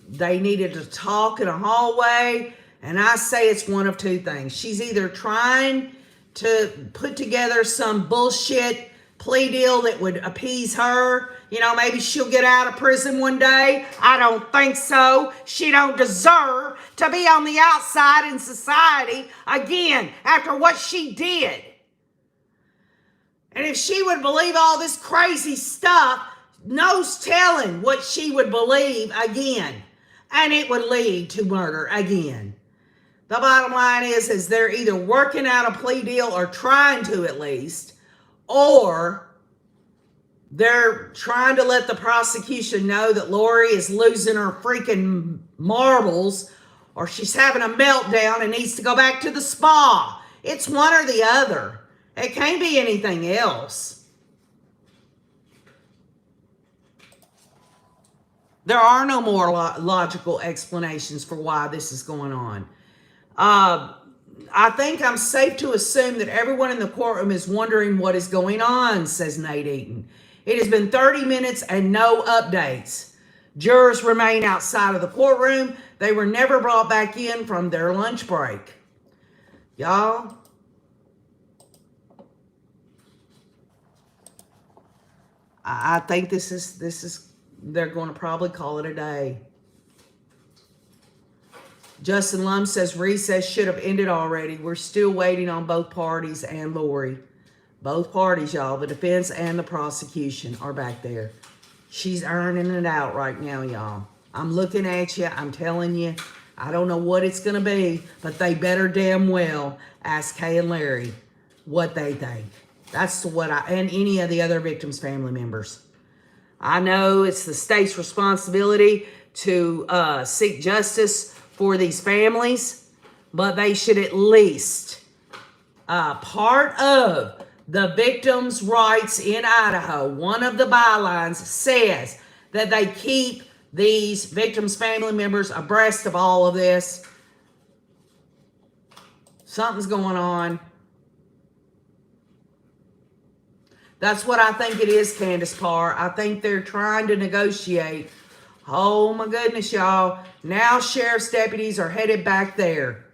they needed to talk in a hallway. And I say it's one of two things. She's either trying to put together some bullshit plea deal that would appease her. You know, maybe she'll get out of prison one day. I don't think so. She don't deserve to be on the outside in society again after what she did. And if she would believe all this crazy stuff, no's telling what she would believe again. And it would lead to murder again. The bottom line is they're either working out a plea deal or trying to at least, or they're trying to let the prosecution know that Lori is losing her freaking marbles, or she's having a meltdown and needs to go back to the spa. It's one or the other. It can't be anything else. There are no more logical explanations for why this is going on. I think I'm safe to assume that everyone in the courtroom is wondering what is going on, says Nate Eaton. It has been 30 minutes and no updates. Jurors remain outside of the courtroom. They were never brought back in from their lunch break. Y'all, I think this is they're going to probably call it a day. Justin Lum says recess should have ended already. We're still waiting on both parties and Lori. Both parties, y'all. The defense and the prosecution are back there. She's earning it out right now, y'all. I'm looking at you. I'm telling you. I don't know what it's going to be, but they better damn well ask Kay and Larry what they think. That's what and any of the other victims' family members. I know it's the state's responsibility to seek justice for these families, but they should at least, part of the victims' rights in Idaho, one of the bylines says that they keep these victims' family members abreast of all of this. Something's going on. That's what I think it is, Candace Parr. I think they're trying to negotiate. Oh my goodness, y'all. Now sheriff's deputies are headed back there.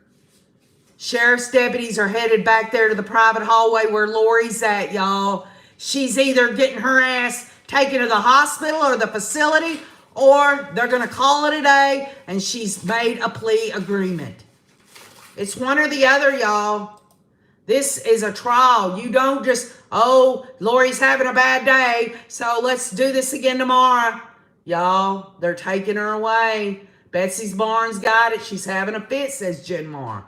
Sheriff's deputies are headed back there to the private hallway where Lori's at, y'all. She's either getting her ass taken to the hospital or the facility, or they're going to call it a day and she's made a plea agreement. It's one or the other, y'all. This is a trial. You don't just, oh, Lori's having a bad day, so let's do this again tomorrow. Y'all, they're taking her away. Betsy's Barnes got it. She's having a fit, says Jen Marr.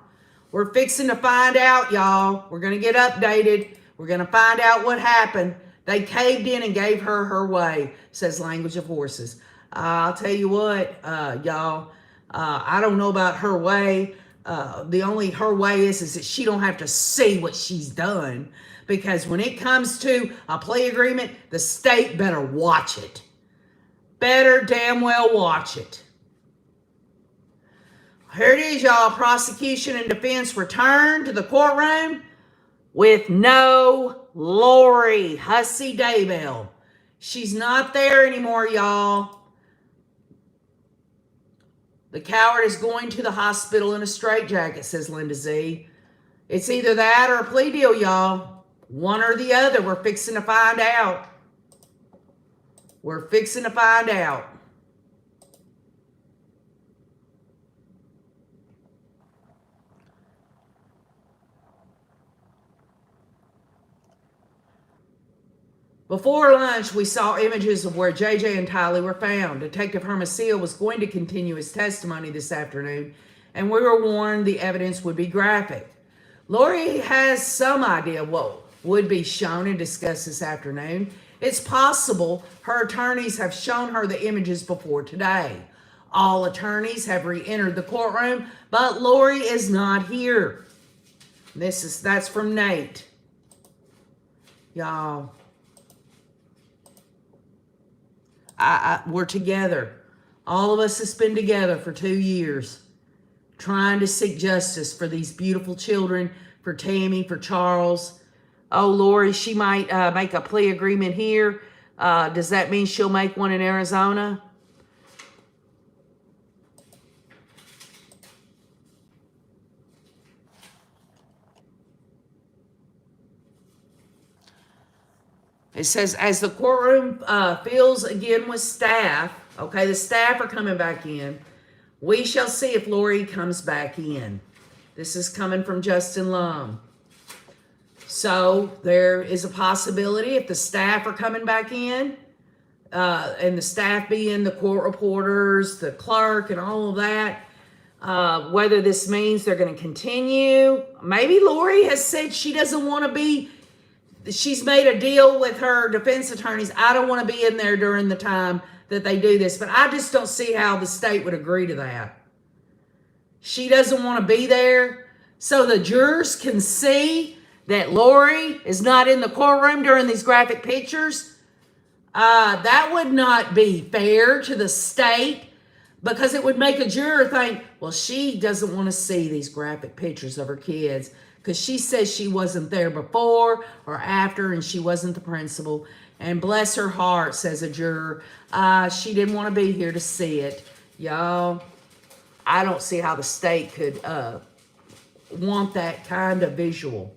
We're fixing to find out, y'all. We're going to get updated. We're going to find out what happened. They caved in and gave her her way, says Language of Horses. I'll tell you what, y'all, I don't know about her way. The only her way is that she don't have to see what she's done, because when it comes to a plea agreement, the state better watch it. Better damn well watch it. Here it is, y'all. Prosecution and defense return to the courtroom with no Lori Hussey Daybell. She's not there anymore, y'all. The coward is going to the hospital in a straitjacket, says Linda Z. It's either that or a plea deal, y'all. One or the other. We're fixing to find out. We're fixing to find out. Before lunch, we saw images of where JJ and Tylee were found. Detective Hermosillo was going to continue his testimony this afternoon, and we were warned the evidence would be graphic. Lori has some idea what would be shown and discussed this afternoon. It's possible her attorneys have shown her the images before today. All attorneys have re-entered the courtroom, but Lori is not here. That's from Nate. Y'all. We're together. All of us has been together for 2 years trying to seek justice for these beautiful children, for Tammy, for Charles. Oh, Lori, she might make a plea agreement here. Does that mean she'll make one in Arizona? It says, as the courtroom fills again with staff, okay, the staff are coming back in, we shall see if Lori comes back in. This is coming from Justin Lum. So there is a possibility if the staff are coming back in, and the staff being the court reporters, the clerk, and all of that, whether this means they're going to continue. Maybe Lori has said she doesn't want to be. She's made a deal with her defense attorneys. I don't want to be in there during the time that they do this. But I just don't see how the state would agree to that. She doesn't want to be there so the jurors can see that Lori is not in the courtroom during these graphic pictures. That would not be fair to the state because it would make a juror think, well, she doesn't want to see these graphic pictures of her kids because she says she wasn't there before or after and she wasn't the principal. And bless her heart, says a juror, she didn't want to be here to see it. Y'all, I don't see how the state could want that kind of visual.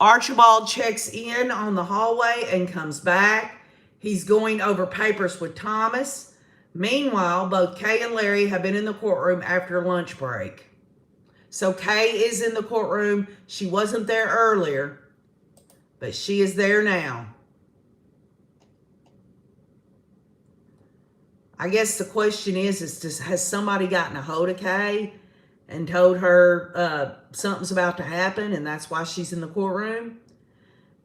Archibald checks in on the hallway and comes back. He's going over papers with Thomas. Meanwhile, both Kay and Larry have been in the courtroom after lunch break. So Kay is in the courtroom. She wasn't there earlier, but she is there now. I guess the question is has somebody gotten a hold of Kay and told her something's about to happen, and that's why she's in the courtroom?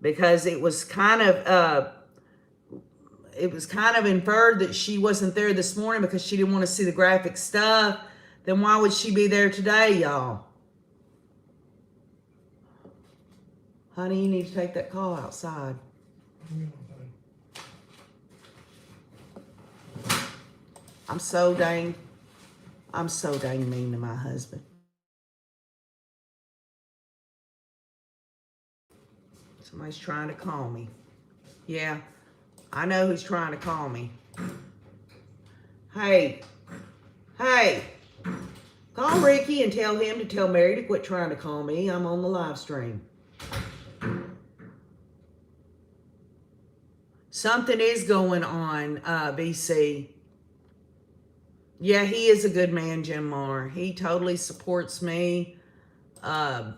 Because it was kind of inferred that she wasn't there this morning because she didn't want to see the graphic stuff. Then why would she be there today, y'all? Honey, you need to take that call outside. I'm so dang mean to my husband. Somebody's trying to call me. Yeah, I know who's trying to call me. Hey, call Ricky and tell him to tell Mary to quit trying to call me. I'm on the live stream. Something is going on, BC. Yeah, he is a good man, Jim Marr. He totally supports me in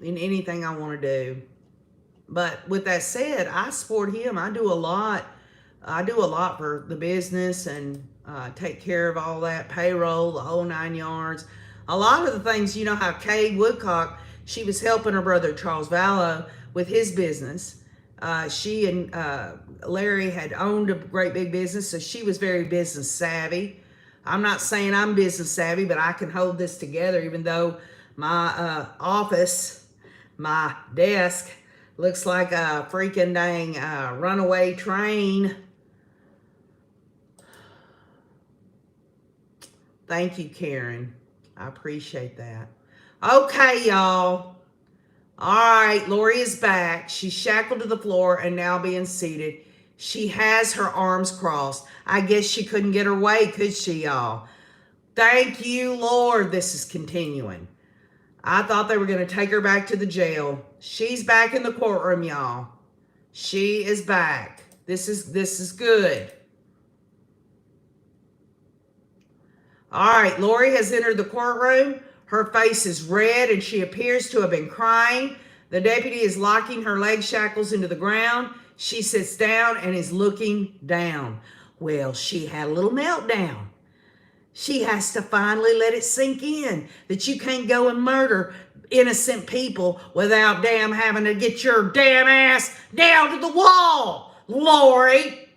anything I want to do. But with that said, I support him. I do a lot. For the business and take care of all that payroll, the whole 9 yards. A lot of the things, you know how Kay Woodcock, she was helping her brother Charles Vallow with his business. She and Larry had owned a great big business, so she was very business savvy. I'm not saying I'm business savvy, but I can hold this together, even though my office, my desk, looks like a freaking dang runaway train. Thank you, Karen. I appreciate that. Okay, y'all. All right, Lori is back. She's shackled to the floor and now being seated. She has her arms crossed. I guess she couldn't get her way, could she, y'all? Thank you, Lord, this is continuing. I thought they were going to take her back to the jail. She's back in the courtroom, y'all. She is back. This is good. All right, Lori has entered the courtroom. Her face is red and she appears to have been crying. The deputy is locking her leg shackles into the ground. She sits down and is looking down. Well, she had a little meltdown. She has to finally let it sink in that you can't go and murder innocent people without damn having to get your damn ass down to the wall. Lori,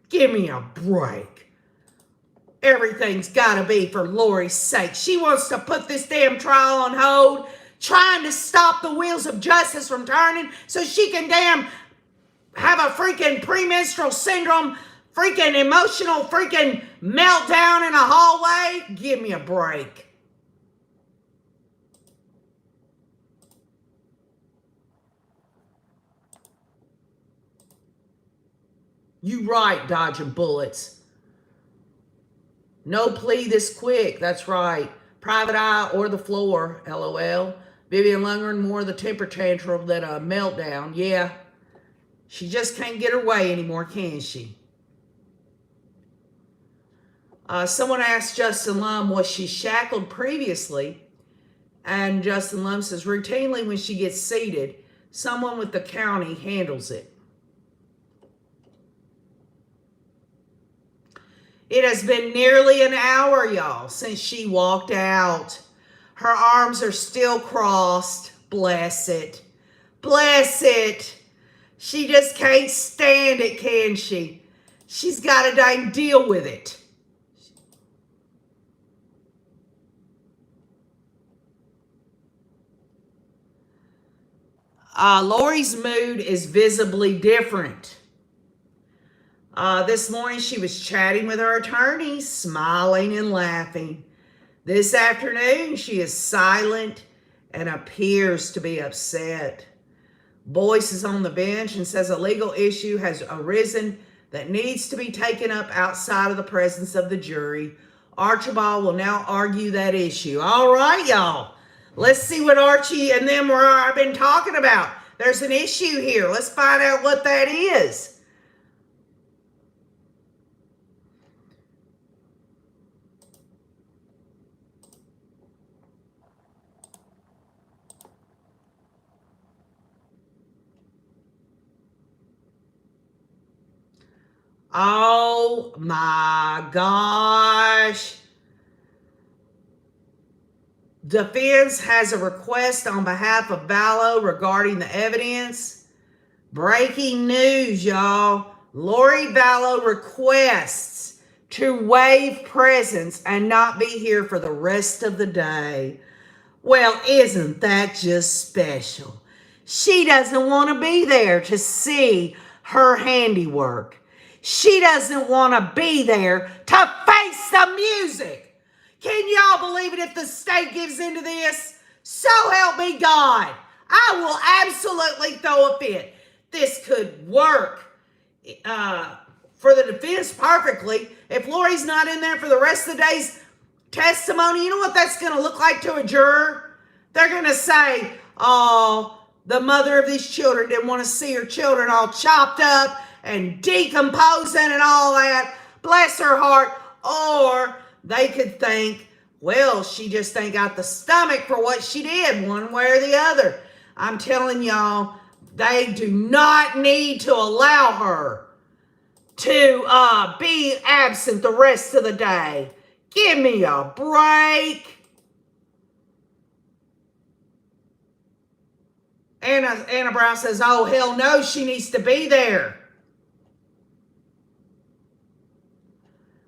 give me a break. Everything's got to be for Lori's sake. She wants to put this damn trial on hold, trying to stop the wheels of justice from turning so she can damn have a freaking premenstrual syndrome, freaking emotional freaking meltdown in a hallway. Give me a break. You right, dodging bullets. No plea this quick. That's right. Private eye or the floor. LOL. Vivian Lundgren more the temper tantrum than a meltdown. Yeah. She just can't get her way anymore, can she? Someone asked Justin Lum, was she shackled previously? And Justin Lum says, routinely when she gets seated, someone with the county handles it. It has been nearly an hour, y'all, since she walked out. Her arms are still crossed. Bless it. Bless it. She just can't stand it, can she? She's got to dang deal with it. Lori's mood is visibly different. This morning she was chatting with her attorney, smiling and laughing. This afternoon she is silent and appears to be upset. Boyce is on the bench and says a legal issue has arisen that needs to be taken up outside of the presence of the jury. Archibald will now argue that issue. All right, y'all. Let's see what Archie and them I've been talking about. There's an issue here. Let's find out what that is. Oh my gosh. Defense has a request on behalf of Vallow regarding the evidence. Breaking news, y'all. Lori Vallow requests to waive presence and not be here for the rest of the day. Well, isn't that just special? She doesn't want to be there to see her handiwork. She doesn't want to be there to face the music. Can y'all believe it if the state gives into this? So help me God. I will absolutely throw a fit. This could work for the defense perfectly. If Lori's not in there for the rest of the day's testimony, you know what that's going to look like to a juror? They're going to say, oh, the mother of these children didn't want to see her children all chopped up and decomposing and all that. Bless her heart. Or they could think, well, she just ain't got the stomach for what she did, one way or the other. I'm telling y'all, they do not need to allow her to be absent the rest of the day. Give me a break. Anna Brown says, oh, hell no, she needs to be there.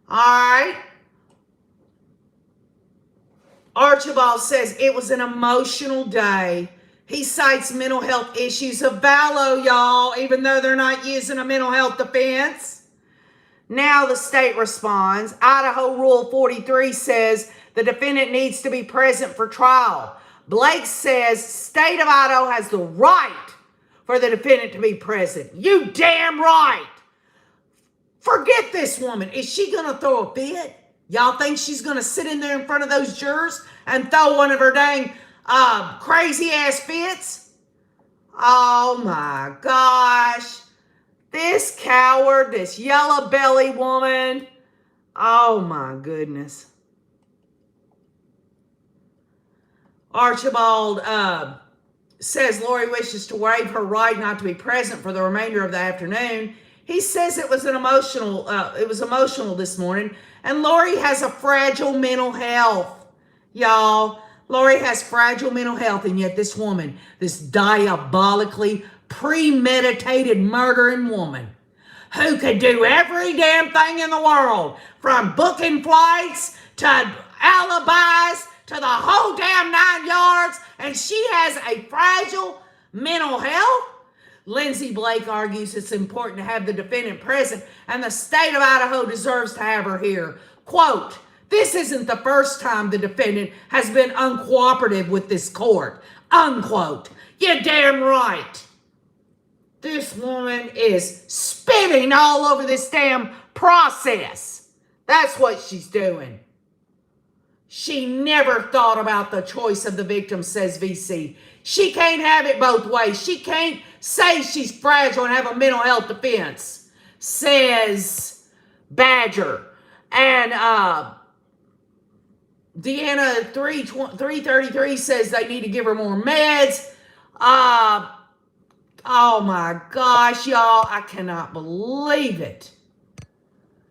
All right. Archibald says it was an emotional day. He cites mental health issues of Vallow, y'all, even though they're not using a mental health defense. Now the state responds. Idaho Rule 43 says the defendant needs to be present for trial. Blake says state of Idaho has the right for the defendant to be present. You damn right. Forget this woman. Is she going to throw a fit? Y'all think she's going to sit in there in front of those jurors and throw one of her dang crazy ass fits? Oh my gosh. This coward, this yellow belly woman. Oh my goodness. Archibald says Lori wishes to waive her right not to be present for the remainder of the afternoon. He says it was emotional this morning. And Lori has a fragile mental health. Y'all, Lori has fragile mental health. And yet this woman, this diabolically premeditated murdering woman who could do every damn thing in the world, from booking flights to alibis to the whole damn 9 yards, and she has a fragile mental health. Lindsay Blake argues it's important to have the defendant present, and the state of Idaho deserves to have her here. Quote, this isn't the first time the defendant has been uncooperative with this court. Unquote. You're damn right. This woman is spitting all over this damn process. That's what she's doing. She never thought about the choice of the victim, says VC. She can't have it both ways. She can't say she's fragile and have a mental health defense, says Badger. And Deanna 333 says they need to give her more meds. Oh my gosh, y'all. I cannot believe it.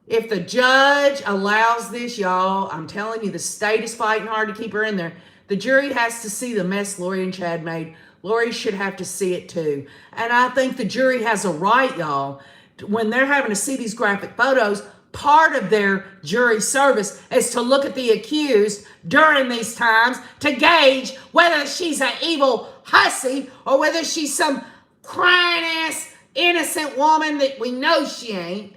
If the judge allows this, y'all, I'm telling you, the state is fighting hard to keep her in there. The jury has to see the mess Lori and Chad made. Lori should have to see it too. And I think the jury has a right, y'all, when they're having to see these graphic photos, part of their jury service is to look at the accused during these times to gauge whether she's an evil hussy or whether she's some crying ass innocent woman that we know she ain't.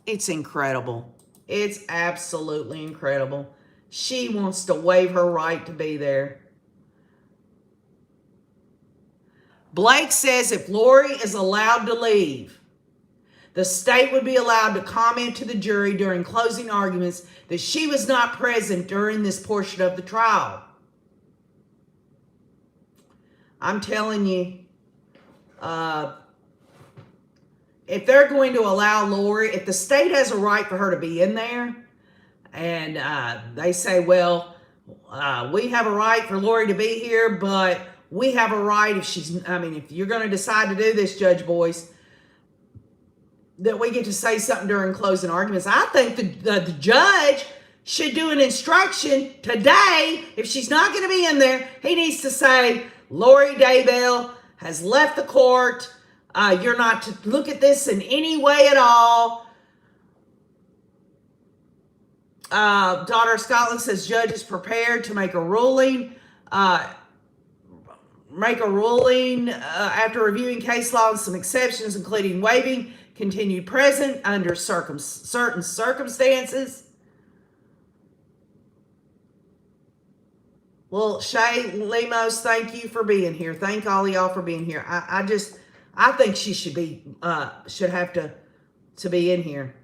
It's incredible. It's absolutely incredible. She wants to waive her right to be there. Blake says if Lori is allowed to leave, the state would be allowed to comment to the jury during closing arguments that she was not present during this portion of the trial. I'm telling you, if they're going to allow Lori, if the state has a right for her to be in there, and they say, well, we have a right for Lori to be here, but we have a right if you're going to decide to do this, Judge Boyce, that we get to say something during closing arguments. I think the judge should do an instruction today. If she's not going to be in there, he needs to say, Lori Daybell has left the court. You're not to look at this in any way at all. Daughter of Scotland says judge is prepared to make a ruling. After reviewing case law and some exceptions, including waiving continued present under certain circumstances. Well, Shay Lemos, thank you for being here. Thank all of y'all for being here. I think she should have to be in here.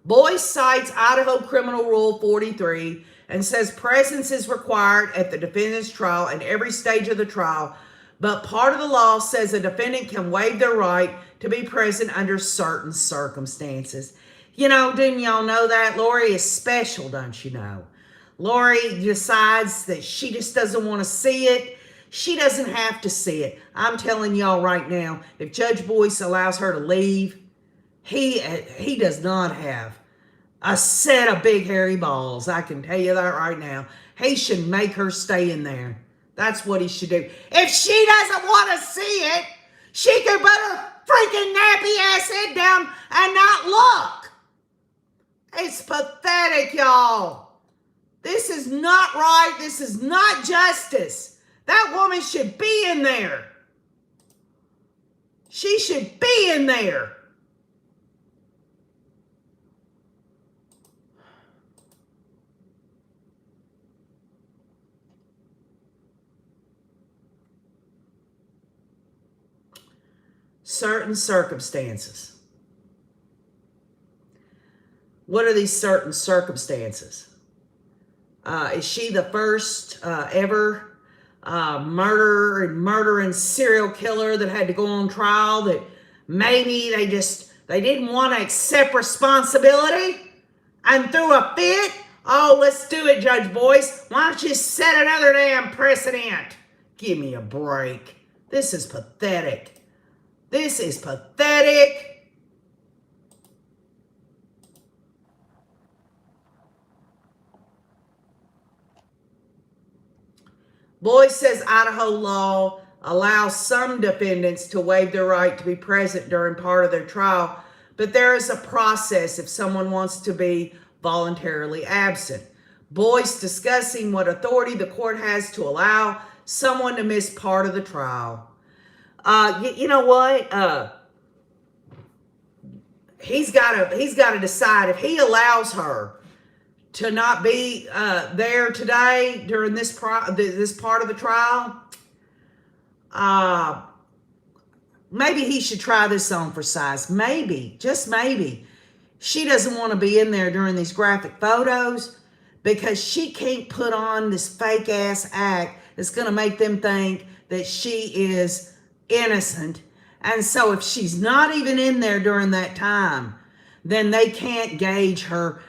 Boyce cites Idaho Criminal Rule 43 and says presence is required at the defendant's trial at every stage of the trial, but part of the law says a defendant can waive their right to be present under certain circumstances. You know, didn't y'all know that? Lori is special, don't you know? Lori decides that she just doesn't want to see it. She doesn't have to see it. I'm telling y'all right now, if Judge Boyce allows her to leave, he does not have a set of big hairy balls. I can tell you that right now. He should make her stay in there. That's what he should do. If she doesn't want to see it, she can put her freaking nappy ass head down and not look. It's pathetic, y'all. This is not right. This is not justice. That woman should be in there. She should be in there. Certain circumstances. What are these certain circumstances? Is she the first ever murdering serial killer that had to go on trial, that maybe they didn't want to accept responsibility and threw a fit? Oh, let's do it, Judge Boyce. Why don't you set another damn precedent? Give me a break. This is pathetic. This is pathetic. Boyce says Idaho law allows some defendants to waive their right to be present during part of their trial, but there is a process if someone wants to be voluntarily absent. Boyce discussing what authority the court has to allow someone to miss part of the trial. You know what? He's got to decide if he allows her to not be there today during this part of the trial. Maybe he should try this on for size. Maybe, just maybe, she doesn't want to be in there during these graphic photos because she can't put on this fake ass act that's going to make them think that she is innocent. And so if she's not even in there during that time, then they can't gauge her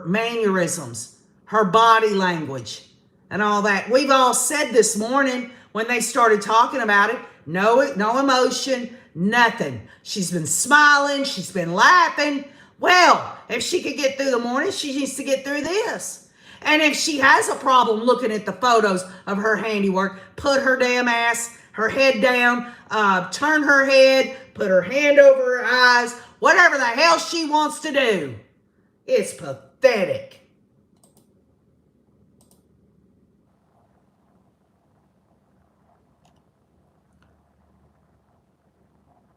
mannerisms, her body language, and all that. We've all said this morning when they started talking about it, no emotion, nothing. She's been smiling, she's been laughing. Well, if she could get through the morning, she needs to get through this. And if she has a problem looking at the photos of her handiwork, put her damn ass her head down, turn her head, put her hand over her eyes, whatever the hell she wants to do. It's pathetic.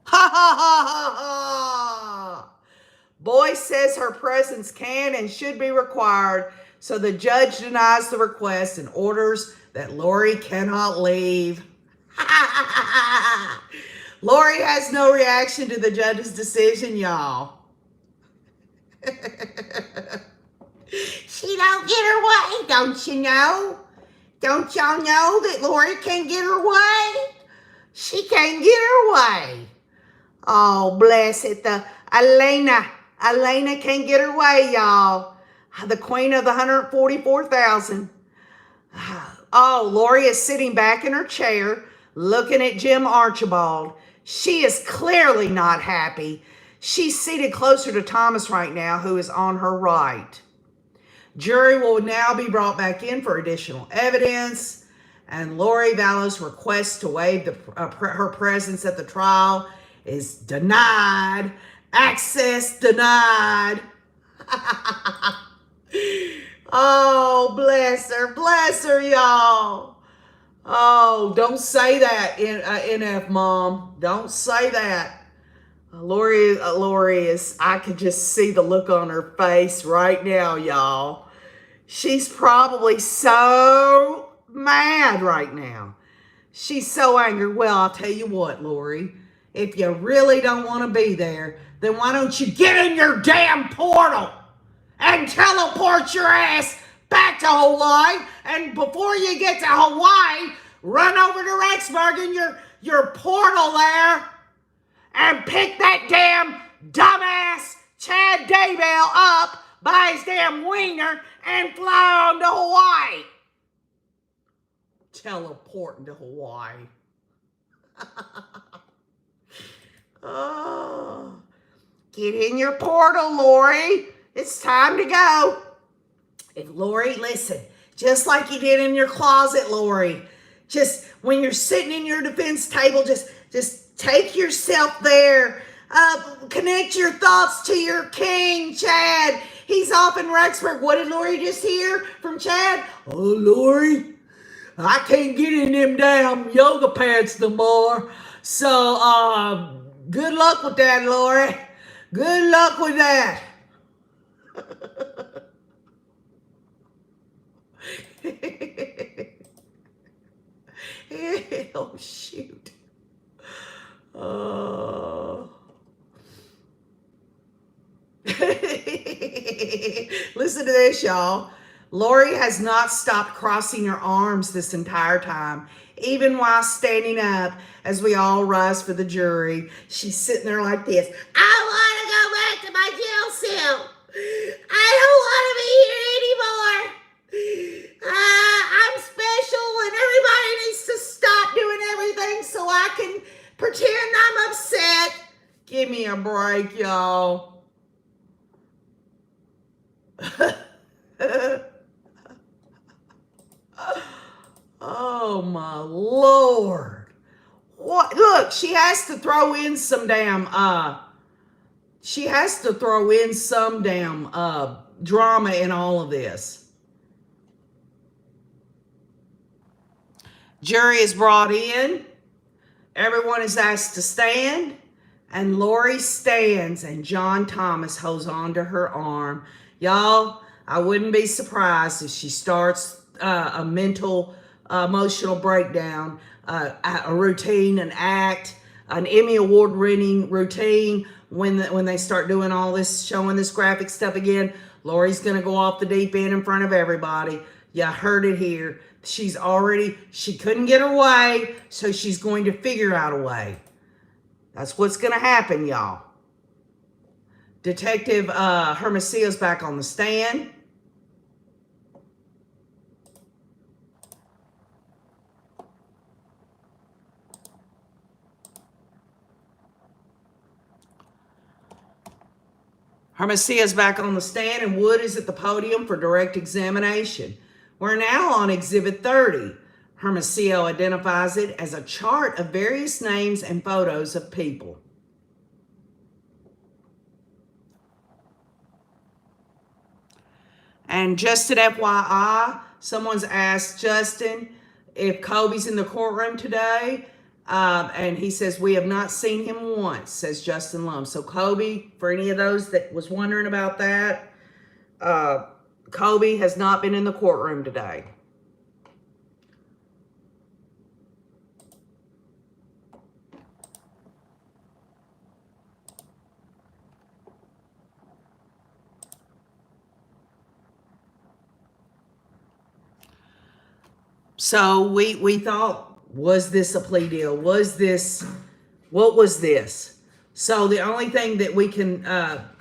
Ha ha ha ha ha! Boyce says her presence can and should be required, so the judge denies the request and orders that Lori cannot leave. Lori has no reaction to the judge's decision, y'all. She don't get her way, don't you know? Don't y'all know that Lori can't get her way? She can't get her way. Oh, bless it. The Elena can't get her way, y'all. The queen of the 144,000. Oh, Lori is sitting back in her chair, looking at Jim Archibald. She is clearly not happy. She's seated closer to Thomas right now, who is on her right. Jury will now be brought back in for additional evidence, and Lori Vallow's request to waive her presence at the trial is denied. Access denied. Oh, bless her, y'all. Oh, don't say that, NF Mom. Don't say that. Lori is, I could just see the look on her face right now, y'all. She's probably so mad right now. She's so angry. Well, I'll tell you what, Lori. If you really don't want to be there, then why don't you get in your damn portal and teleport your ass back to Hawaii? And before you get to Hawaii, run over to Rexburg in your portal there and pick that damn dumbass Chad Daybell up by his damn wiener and fly on to Hawaii. Teleporting to Hawaii. Oh, get in your portal, Lori. It's time to go. If Lori, listen, just like you did in your closet, Lori, just when you're sitting in your defense table, just take yourself there. Connect your thoughts to your king, Chad. He's off in Rexburg. What did Lori just hear from Chad? Oh, Lori, I can't get in them damn yoga pants no more. So, good luck with that, Lori. Good luck with that. Oh, shoot. Oh. Listen to this, y'all. Lori has not stopped crossing her arms this entire time, even while standing up as we all rise for the jury. She's sitting there like this. I want to go back to my jail cell. I don't want to be here anymore. I'm special and everybody needs to stop doing everything so I can pretend I'm upset. Give me a break, y'all. Oh my Lord. What? Look, she has to throw in some damn drama in all of this. Jury is brought in. Everyone is asked to stand. And Lori stands and John Thomas holds on to her arm. Y'all, I wouldn't be surprised if she starts a mental, emotional breakdown, a routine, an act, an Emmy Award winning routine. When they start doing all this, showing this graphic stuff again, Lori's going to go off the deep end in front of everybody. You heard it here. She couldn't get her way, so she's going to figure out a way. That's what's going to happen, y'all. Detective Hermosillo's back on the stand. Hermosillo's back on the stand, and Wood is at the podium for direct examination. We're now on Exhibit 30. Hermosillo identifies it as a chart of various names and photos of people. And just an FYI, someone's asked Justin if Kobe's in the courtroom today. And he says, we have not seen him once, says Justin Lum. So Kobe, for any of those that was wondering about that, Kobe has not been in the courtroom today. So we thought, was this a plea deal? What was this? So the only thing that we can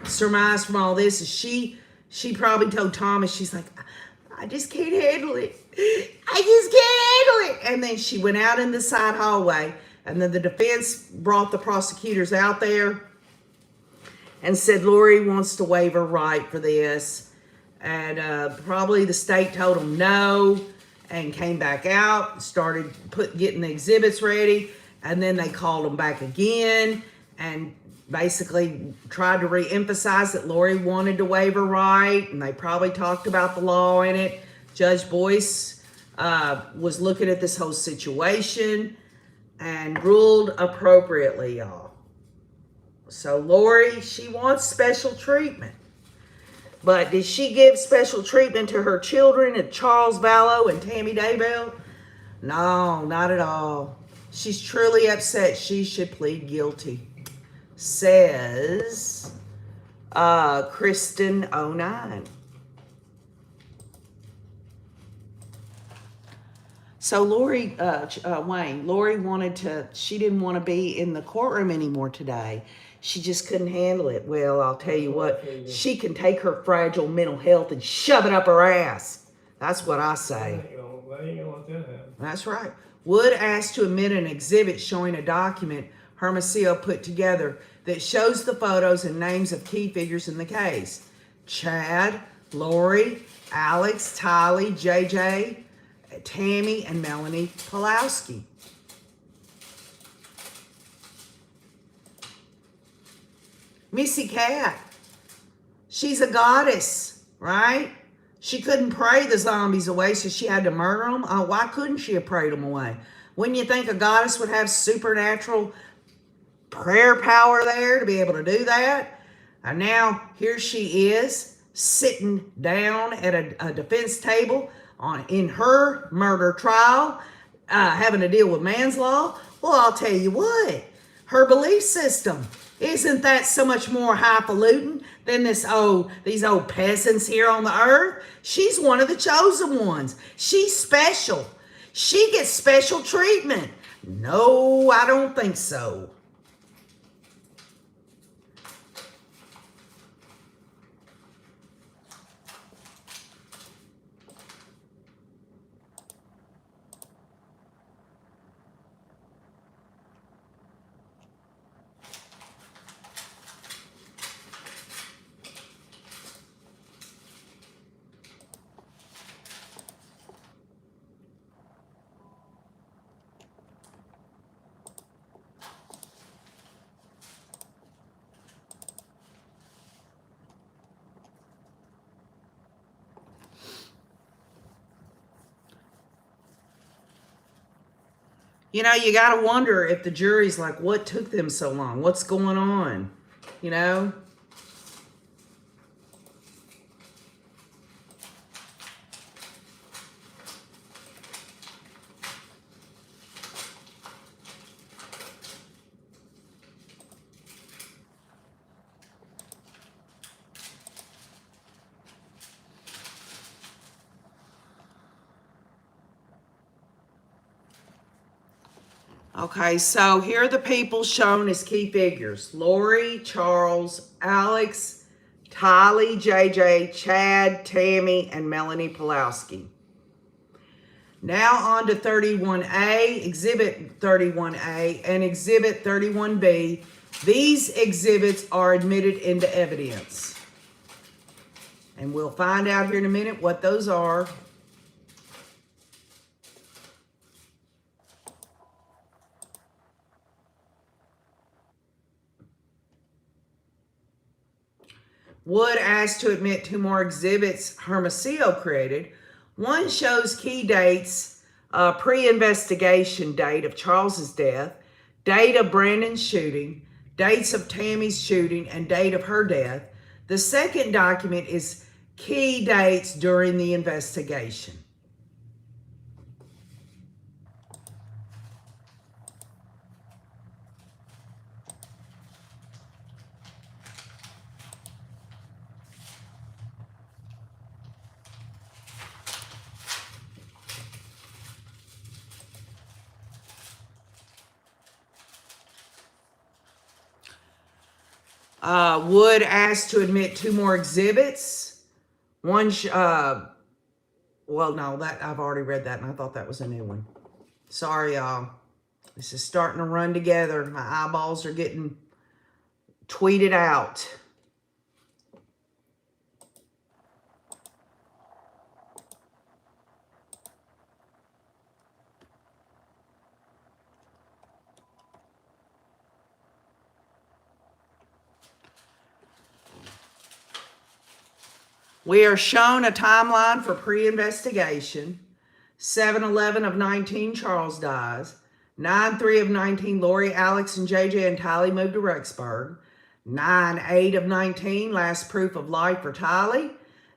surmise from all this is she probably told Thomas, she's like, I just can't handle it. I just can't handle it. And then she went out in the side hallway, and then the defense brought the prosecutors out there and said, Lori wants to waive her right for this. And probably the state told them no, and came back out, started getting the exhibits ready, and then they called them back again and basically tried to re-emphasize that Lori wanted to waive her right, and they probably talked about the law in it. Judge Boyce was looking at this whole situation and ruled appropriately, y'all. So Lori, she wants special treatment. But did she give special treatment to her children at Charles Vallow and Tammy Daybell? No, not at all. She's truly upset. She should plead guilty, says Kristen 09. So Lori, Wayne, Lori she didn't want to be in the courtroom anymore today. She just couldn't handle it. Well, I'll tell you what, she can take her fragile mental health and shove it up her ass. That's what I say. That's right. Wood asked to admit an exhibit showing a document Hermosillo put together that shows the photos and names of key figures in the case. Chad, Lori, Alex, Tylee, JJ, Tammy, and Melanie Pulowski. Missy Cat, she's a goddess, right? She couldn't pray the zombies away, so she had to murder them. Why couldn't she have prayed them away? Wouldn't you think a goddess would have supernatural prayer power there to be able to do that? And now here she is sitting down at a defense table in her murder trial, having to deal with manslaughter. Well, I'll tell you what, her belief system, isn't that so much more highfalutin than these old peasants here on the earth? She's one of the chosen ones. She's special. She gets special treatment. No, I don't think so. You know, you got to wonder if the jury's like, what took them so long? What's going on? You know? Okay, so here are the people shown as key figures. Lori, Charles, Alex, Tylee, JJ, Chad, Tammy, and Melanie Pulowski. Now on to 31A, Exhibit 31A, and Exhibit 31B. These exhibits are admitted into evidence. And we'll find out here in a minute what those are. Wood asked to admit 2 more exhibits Hermosillo created. One shows key dates, pre-investigation date of Charles's death, date of Brandon's shooting, dates of Tammy's shooting, and date of her death. The second document is key dates during the investigation. Wood asked to admit 2 more exhibits. One, well, no, that I've already read that, and I thought that was a new one. Sorry, y'all. This is starting to run together. My eyeballs are getting tweeted out. We are shown a timeline for pre-investigation. 7/11 of 19, Charles dies. 9/3 of 19, Lori, Alex, and JJ and Tylee moved to Rexburg. 9/8 of 19, last proof of life for Tylee.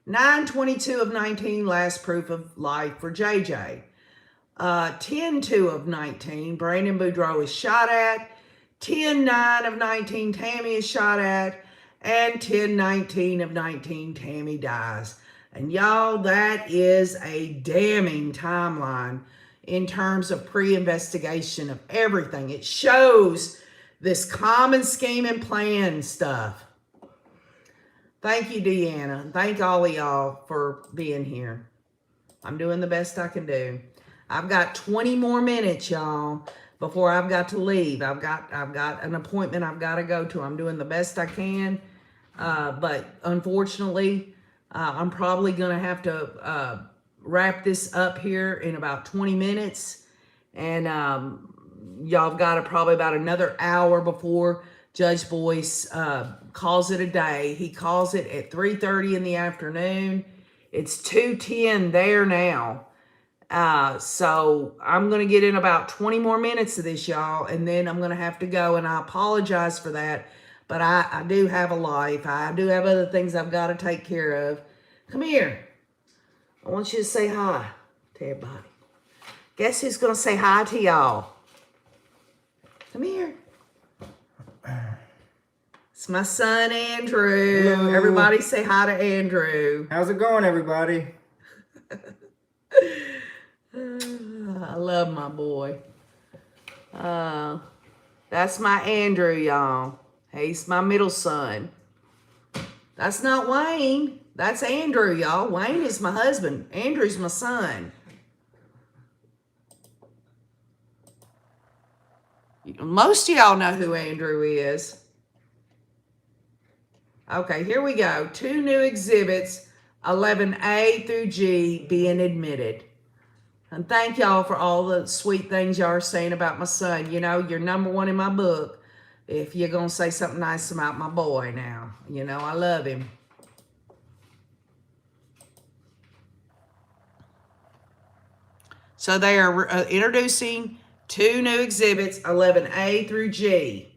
9/22 of 19, last proof of life for JJ. 10/2 of 19, Brandon Boudreaux is shot at. 10/9 of 19, Tammy is shot at. And 10/19 of 19, Tammy dies. And y'all, that is a damning timeline in terms of pre-investigation of everything. It shows this common scheme and plan stuff. Thank you, Deanna. Thank all of y'all for being here. I'm doing the best I can do. I've got 20 more minutes, y'all, before I've got to leave. I've got an appointment I've got to go to. I'm doing the best I can. But unfortunately, I'm probably going to have to wrap this up here in about 20 minutes. And y'all got probably about another hour before Judge Boyce calls it a day. He calls it at 3:30 in the afternoon. It's 2:10 there now. So I'm going to get in about 20 more minutes of this, y'all. And then I'm going to have to go. And I apologize for that. But I do have a life. I do have other things I've got to take care of. Come here. I want you to say hi to everybody. Guess who's going to say hi to y'all? Come here. It's my son, Andrew. Hello. Everybody say hi to Andrew. How's it going, everybody? I love my boy. That's my Andrew, y'all. He's my middle son. That's not Wayne. That's Andrew, y'all. Wayne is my husband. Andrew's my son. Most of y'all know who Andrew is. Okay, here we go. 2 new exhibits, 11A through G, being admitted. And thank y'all for all the sweet things y'all are saying about my son. You know, you're #1 in my book. If you're going to say something nice about my boy now. You know, I love him. So they are introducing 2 new exhibits, 11A through G.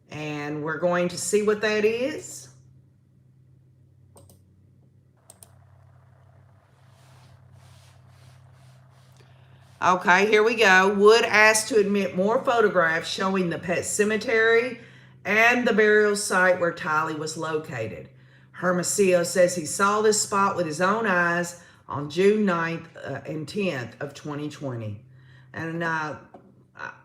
And we're going to see what that is. Okay, here we go. Wood asked to admit more photographs showing the pet cemetery and the burial site where Tylee was located. Hermosillo says he saw this spot with his own eyes on June 9th and 10th of 2020. And I'm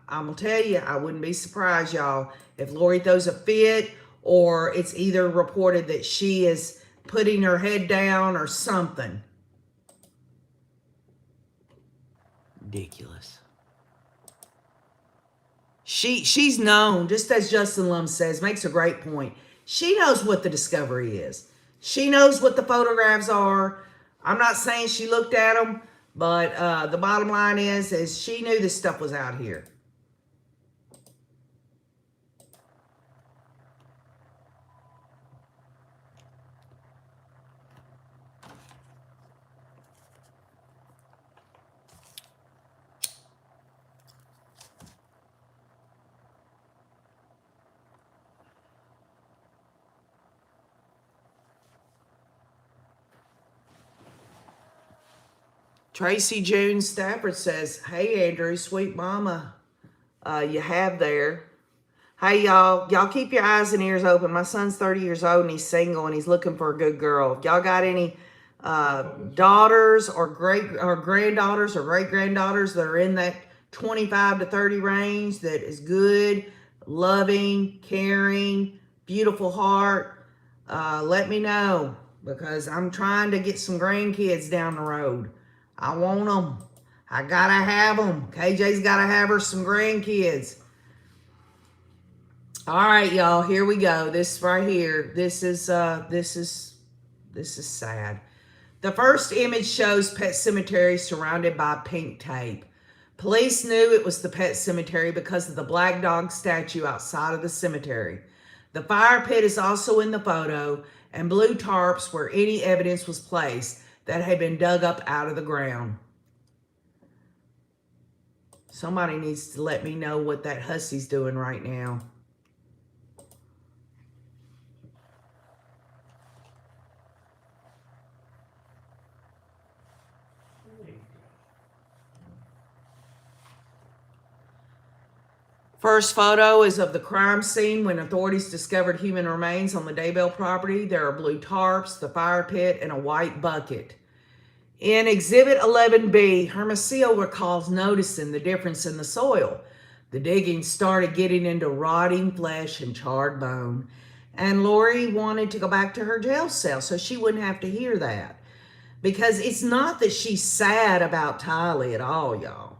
going to tell you, I wouldn't be surprised, y'all, if Lori throws a fit or it's either reported that she is putting her head down or something. Ridiculous. She's known, just as Justin Lum says, makes a great point. She knows what the discovery is. She knows what the photographs are. I'm not saying she looked at them, but the bottom line is she knew this stuff was out here. Tracy June Stafford says, hey, Andrew, sweet mama, you have there. Hey, y'all keep your eyes and ears open. My son's 30 years old and he's single and he's looking for a good girl. If y'all got any daughters or granddaughters or great-granddaughters that are in that 25 to 30 range that is good, loving, caring, beautiful heart, let me know, because I'm trying to get some grandkids down the road. I want them. I gotta have them. KJ's gotta have her some grandkids. All right, y'all, here we go. This right here, this is sad. The first image shows Pet Cemetery surrounded by pink tape. Police knew it was the pet cemetery because of the black dog statue outside of the cemetery. The fire pit is also in the photo, and blue tarps where any evidence was placed that had been dug up out of the ground. Somebody needs to let me know what that hussy's doing right now. First photo is of the crime scene when authorities discovered human remains on the Daybell property. There are blue tarps, the fire pit, and a white bucket. In Exhibit 11B, Hermosillo recalls noticing the difference in the soil. The digging started getting into rotting flesh and charred bone. And Lori wanted to go back to her jail cell so she wouldn't have to hear that. Because it's not that she's sad about Tylee at all, y'all.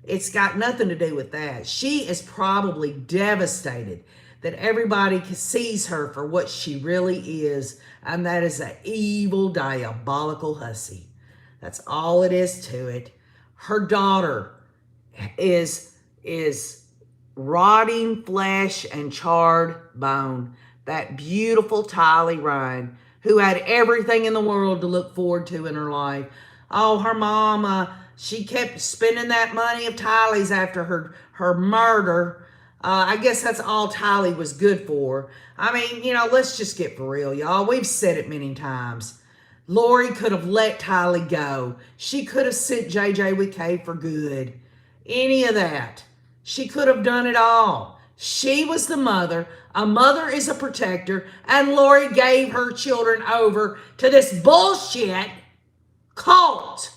It's got nothing to do with that. She is probably devastated that everybody sees her for what she really is, and that is an evil, diabolical hussy. That's all it is to it. Her daughter is rotting flesh and charred bone. That beautiful Tylee Ryan, who had everything in the world to look forward to in her life. Oh, her mama, she kept spending that money of Tylee's after her murder. I guess that's all Tylee was good for. I mean, you know, let's just get for real, y'all. We've said it many times. Lori could have let Tylee go. She could have sent JJ with Kay for good. Any of that. She could have done it all. She was the mother. A mother is a protector. And Lori gave her children over to this bullshit cult.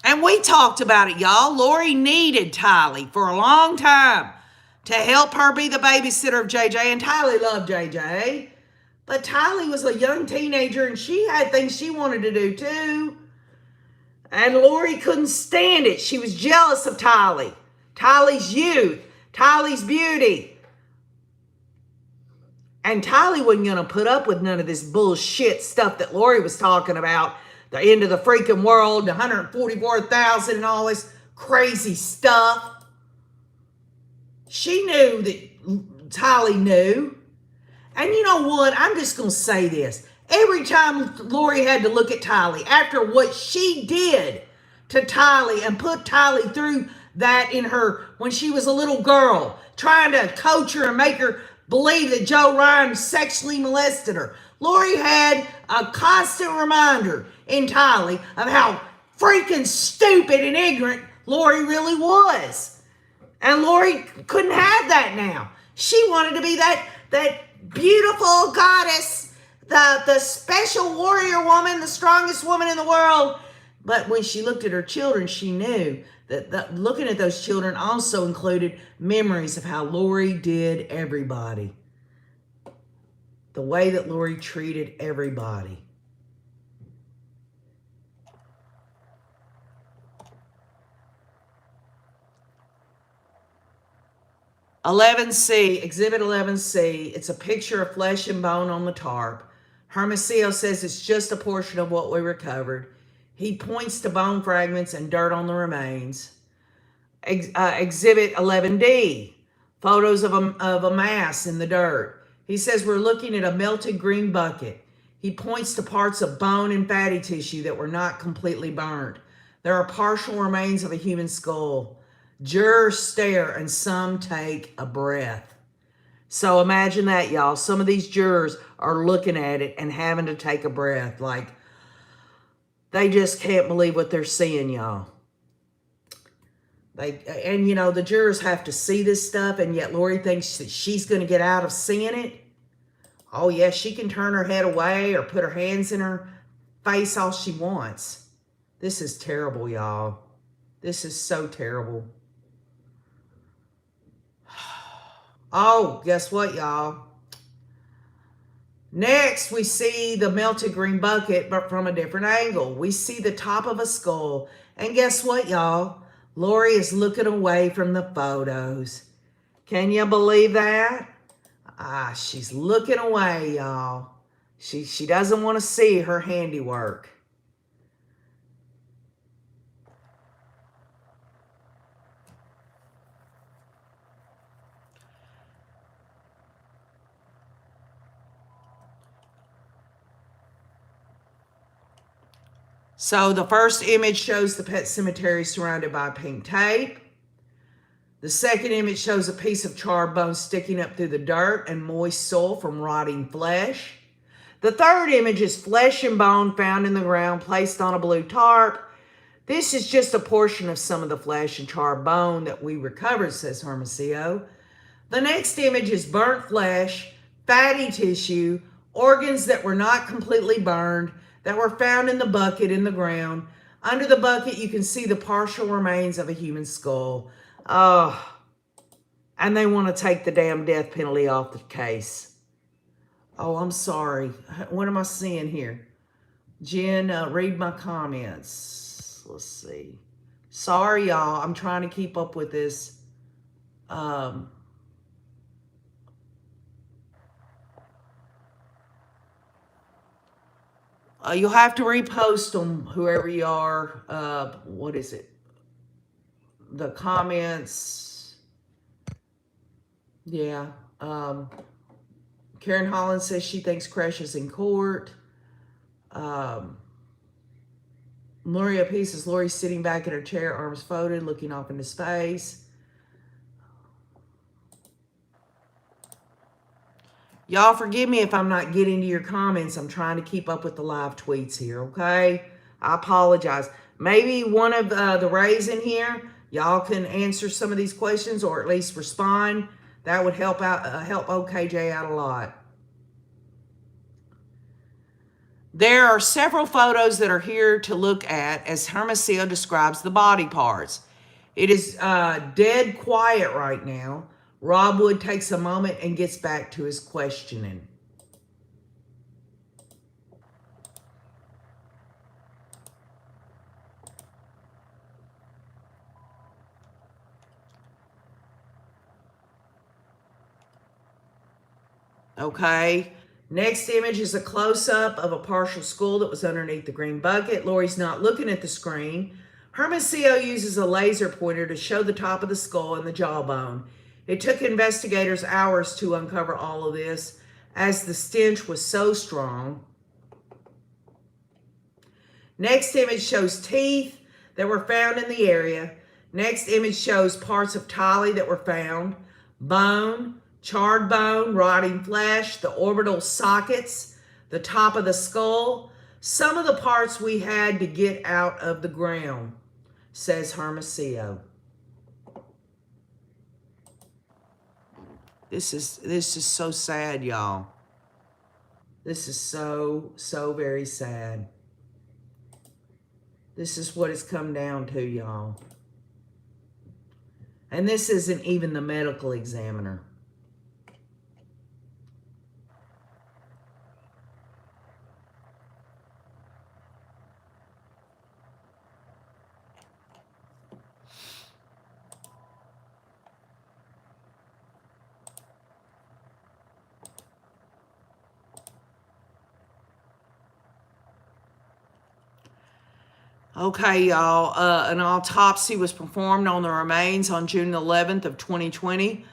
And we talked about it, y'all. Lori needed Tylee for a long time to help her be the babysitter of JJ. And Tylee loved JJ. But Tylee was a young teenager and she had things she wanted to do too. And Lori couldn't stand it. She was jealous of Tylee. Tylee's youth. Tylee's beauty. And Tylee wasn't going to put up with none of this bullshit stuff that Lori was talking about. The end of the freaking world, the 144,000 and all this crazy stuff. She knew that Tylee knew. And you know what? I'm just going to say this. Every time Lori had to look at Tylee, after what she did to Tylee and put Tylee through that in her, when she was a little girl, trying to coach her and make her believe that Joe Ryan sexually molested her. Lori had a constant reminder in Tylee of how freaking stupid and ignorant Lori really was. And Lori couldn't have that now. She wanted to be that beautiful goddess, the special warrior woman, the strongest woman in the world. But when she looked at her children, she knew that looking at those children also included memories of how Lori did everybody. The way that Lori treated everybody. Exhibit 11C. It's a picture of flesh and bone on the tarp. Hermosillo says it's just a portion of what we recovered. He points to bone fragments and dirt on the remains. Exhibit 11D. Photos of a mass in the dirt. He says we're looking at a melted green bucket. He points to parts of bone and fatty tissue that were not completely burnt. There are partial remains of a human skull. Jurors stare and some take a breath. So imagine that, y'all. Some of these jurors are looking at it and having to take a breath. Like, they just can't believe what they're seeing, y'all. And you know, the jurors have to see this stuff, and yet Lori thinks that she's going to get out of seeing it. Oh, yeah, she can turn her head away or put her hands in her face all she wants. This is terrible, y'all. This is so terrible. Oh, guess what, y'all? Next, we see the melted green bucket, but from a different angle. We see the top of a skull. And guess what, y'all? Lori is looking away from the photos. Can you believe that? She's looking away, y'all. She doesn't want to see her handiwork. So the first image shows the pet cemetery surrounded by pink tape. The second image shows a piece of charred bone sticking up through the dirt and moist soil from rotting flesh. The third image is flesh and bone found in the ground, placed on a blue tarp. This is just a portion of some of the flesh and charred bone that we recovered, says Hermosillo. The next image is burnt flesh, fatty tissue, organs that were not completely burned, that were found in the bucket in the ground. Under the bucket, you can see the partial remains of a human skull. Oh, and they want to take the damn death penalty off the case. Oh, I'm sorry. What am I seeing here? Jen, read my comments. Let's see. Sorry, y'all. I'm trying to keep up with this. You'll have to repost them, whoever you are. What is it? The comments. Yeah. Karen Holland says she thinks Crash is in court. Maria P says Lori's sitting back in her chair, arms folded, looking off into space. Y'all forgive me if I'm not getting to your comments. I'm trying to keep up with the live tweets here, okay? I apologize. Maybe one of the Rays in here, y'all can answer some of these questions or at least respond. That would help OKJ out a lot. There are several photos that are here to look at as Hermosillo describes the body parts. It is dead quiet right now. Rob Wood takes a moment and gets back to his questioning. Okay. Next image is a close-up of a partial skull that was underneath the green bucket. Lori's not looking at the screen. Hermosillo uses a laser pointer to show the top of the skull and the jawbone. It took investigators hours to uncover all of this, as the stench was so strong. Next image shows teeth that were found in the area. Next image shows parts of Tylee that were found. Bone, charred bone, rotting flesh, the orbital sockets, the top of the skull. Some of the parts we had to get out of the ground, says Hermosillo. This is so sad, y'all. This is so very sad. This is what it's come down to, y'all. And this isn't even the medical examiner. Okay, y'all, an autopsy was performed on the remains on June 11th of 2020.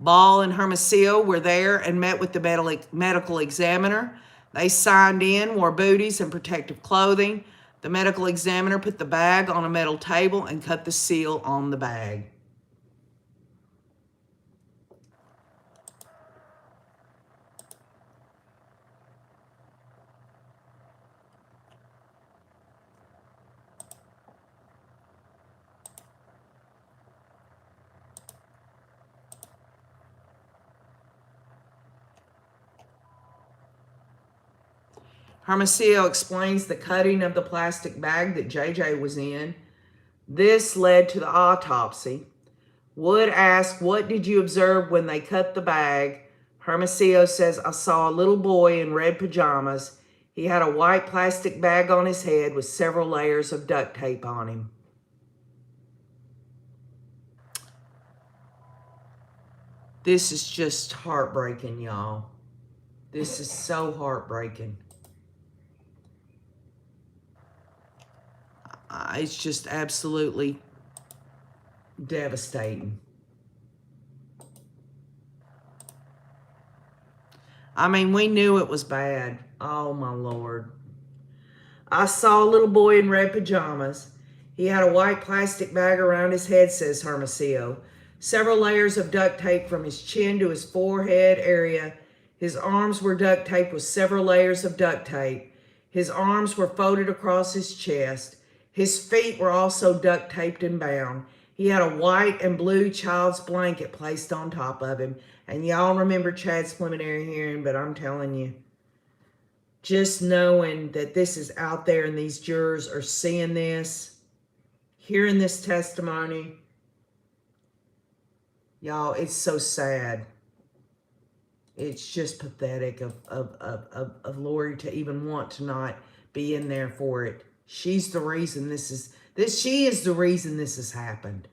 Ball and Hermosillo were there and met with the medical examiner. They signed in, wore booties and protective clothing. The medical examiner put the bag on a metal table and cut the seal on the bag. Hermosillo explains the cutting of the plastic bag that JJ was in. This led to the autopsy. Wood asked, what did you observe when they cut the bag? Hermosillo says, I saw a little boy in red pajamas. He had a white plastic bag on his head with several layers of duct tape on him. This is just heartbreaking, y'all. This is so heartbreaking. It's just absolutely devastating. I mean, we knew it was bad. Oh, my Lord. I saw a little boy in red pajamas. He had a white plastic bag around his head, says Hermosillo. Several layers of duct tape from his chin to his forehead area. His arms were duct taped with several layers of duct tape. His arms were folded across his chest. His feet were also duct taped and bound. He had a white and blue child's blanket placed on top of him. And y'all remember Chad's preliminary hearing, but I'm telling you, just knowing that this is out there and these jurors are seeing this, hearing this testimony, y'all, it's so sad. It's just pathetic of Lori to even want to not be in there for it. She's the reason she is the reason this has happened.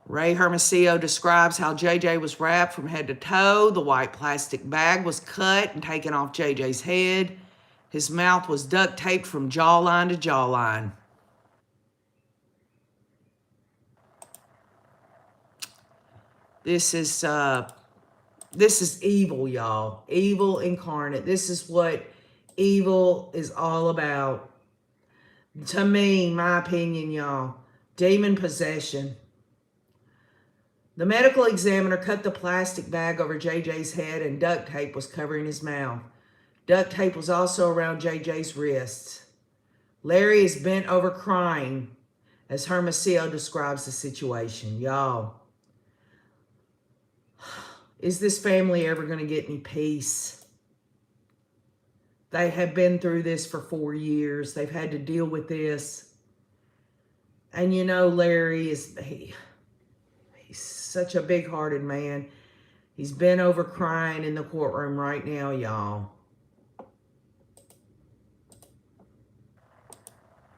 Ray Hermosillo describes how JJ was wrapped from head to toe. The white plastic bag was cut and taken off JJ's head. His mouth was duct taped from jawline to jawline. This is evil, y'all. Evil incarnate. This is what evil is all about. To me, my opinion, y'all, demon possession. The medical examiner cut the plastic bag over JJ's head and duct tape was covering his mouth. Duct tape was also around JJ's wrists. Larry is bent over crying as Hermosillo describes the situation. Y'all, is this family ever going to get any peace? They have been through this for 4 years. They've had to deal with this. And you know, Larry is, he's such a big-hearted man. He's bent over crying in the courtroom right now, y'all.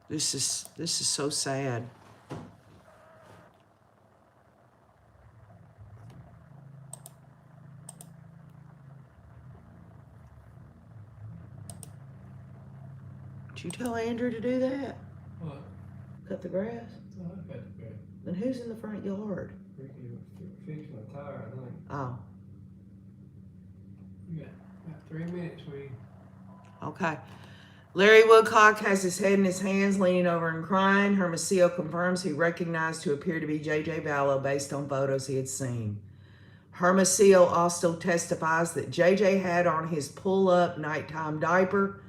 This is so sad. Did you tell Andrew to do that? What? Cut the grass? Oh, I got the grass. Then who's in the front yard? Ricky fixing a tire, I think. Oh, You got about 3 minutes, sweetie. okay. Larry Woodcock has his head in his hands, leaning over and crying. Hermosillo confirms he recognized who appeared to be J.J. Vallow based on photos he had seen. Hermosillo also testifies that J.J. had on his pull-up nighttime diaper.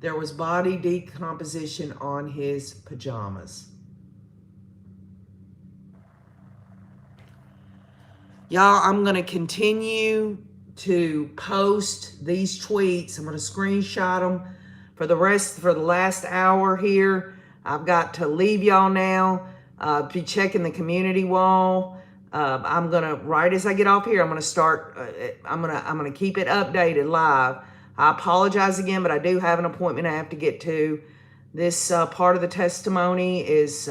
There was body decomposition on his pajamas. Y'all, I'm going to continue to post these tweets. I'm going to screenshot them for the last hour here. I've got to leave y'all now. Be checking the community wall. I'm going to, right as I get off here, I'm going to start, I'm going to keep it updated live. I apologize again, but I do have an appointment I have to get to. This part of the testimony is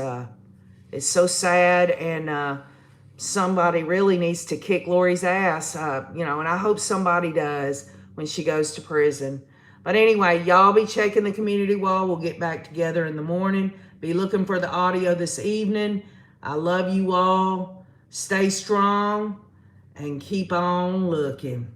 so sad, and somebody really needs to kick Lori's ass, and I hope somebody does when she goes to prison. But anyway, y'all be checking the community wall. We'll get back together in the morning. Be looking for the audio this evening. I love you all. Stay strong and keep on looking.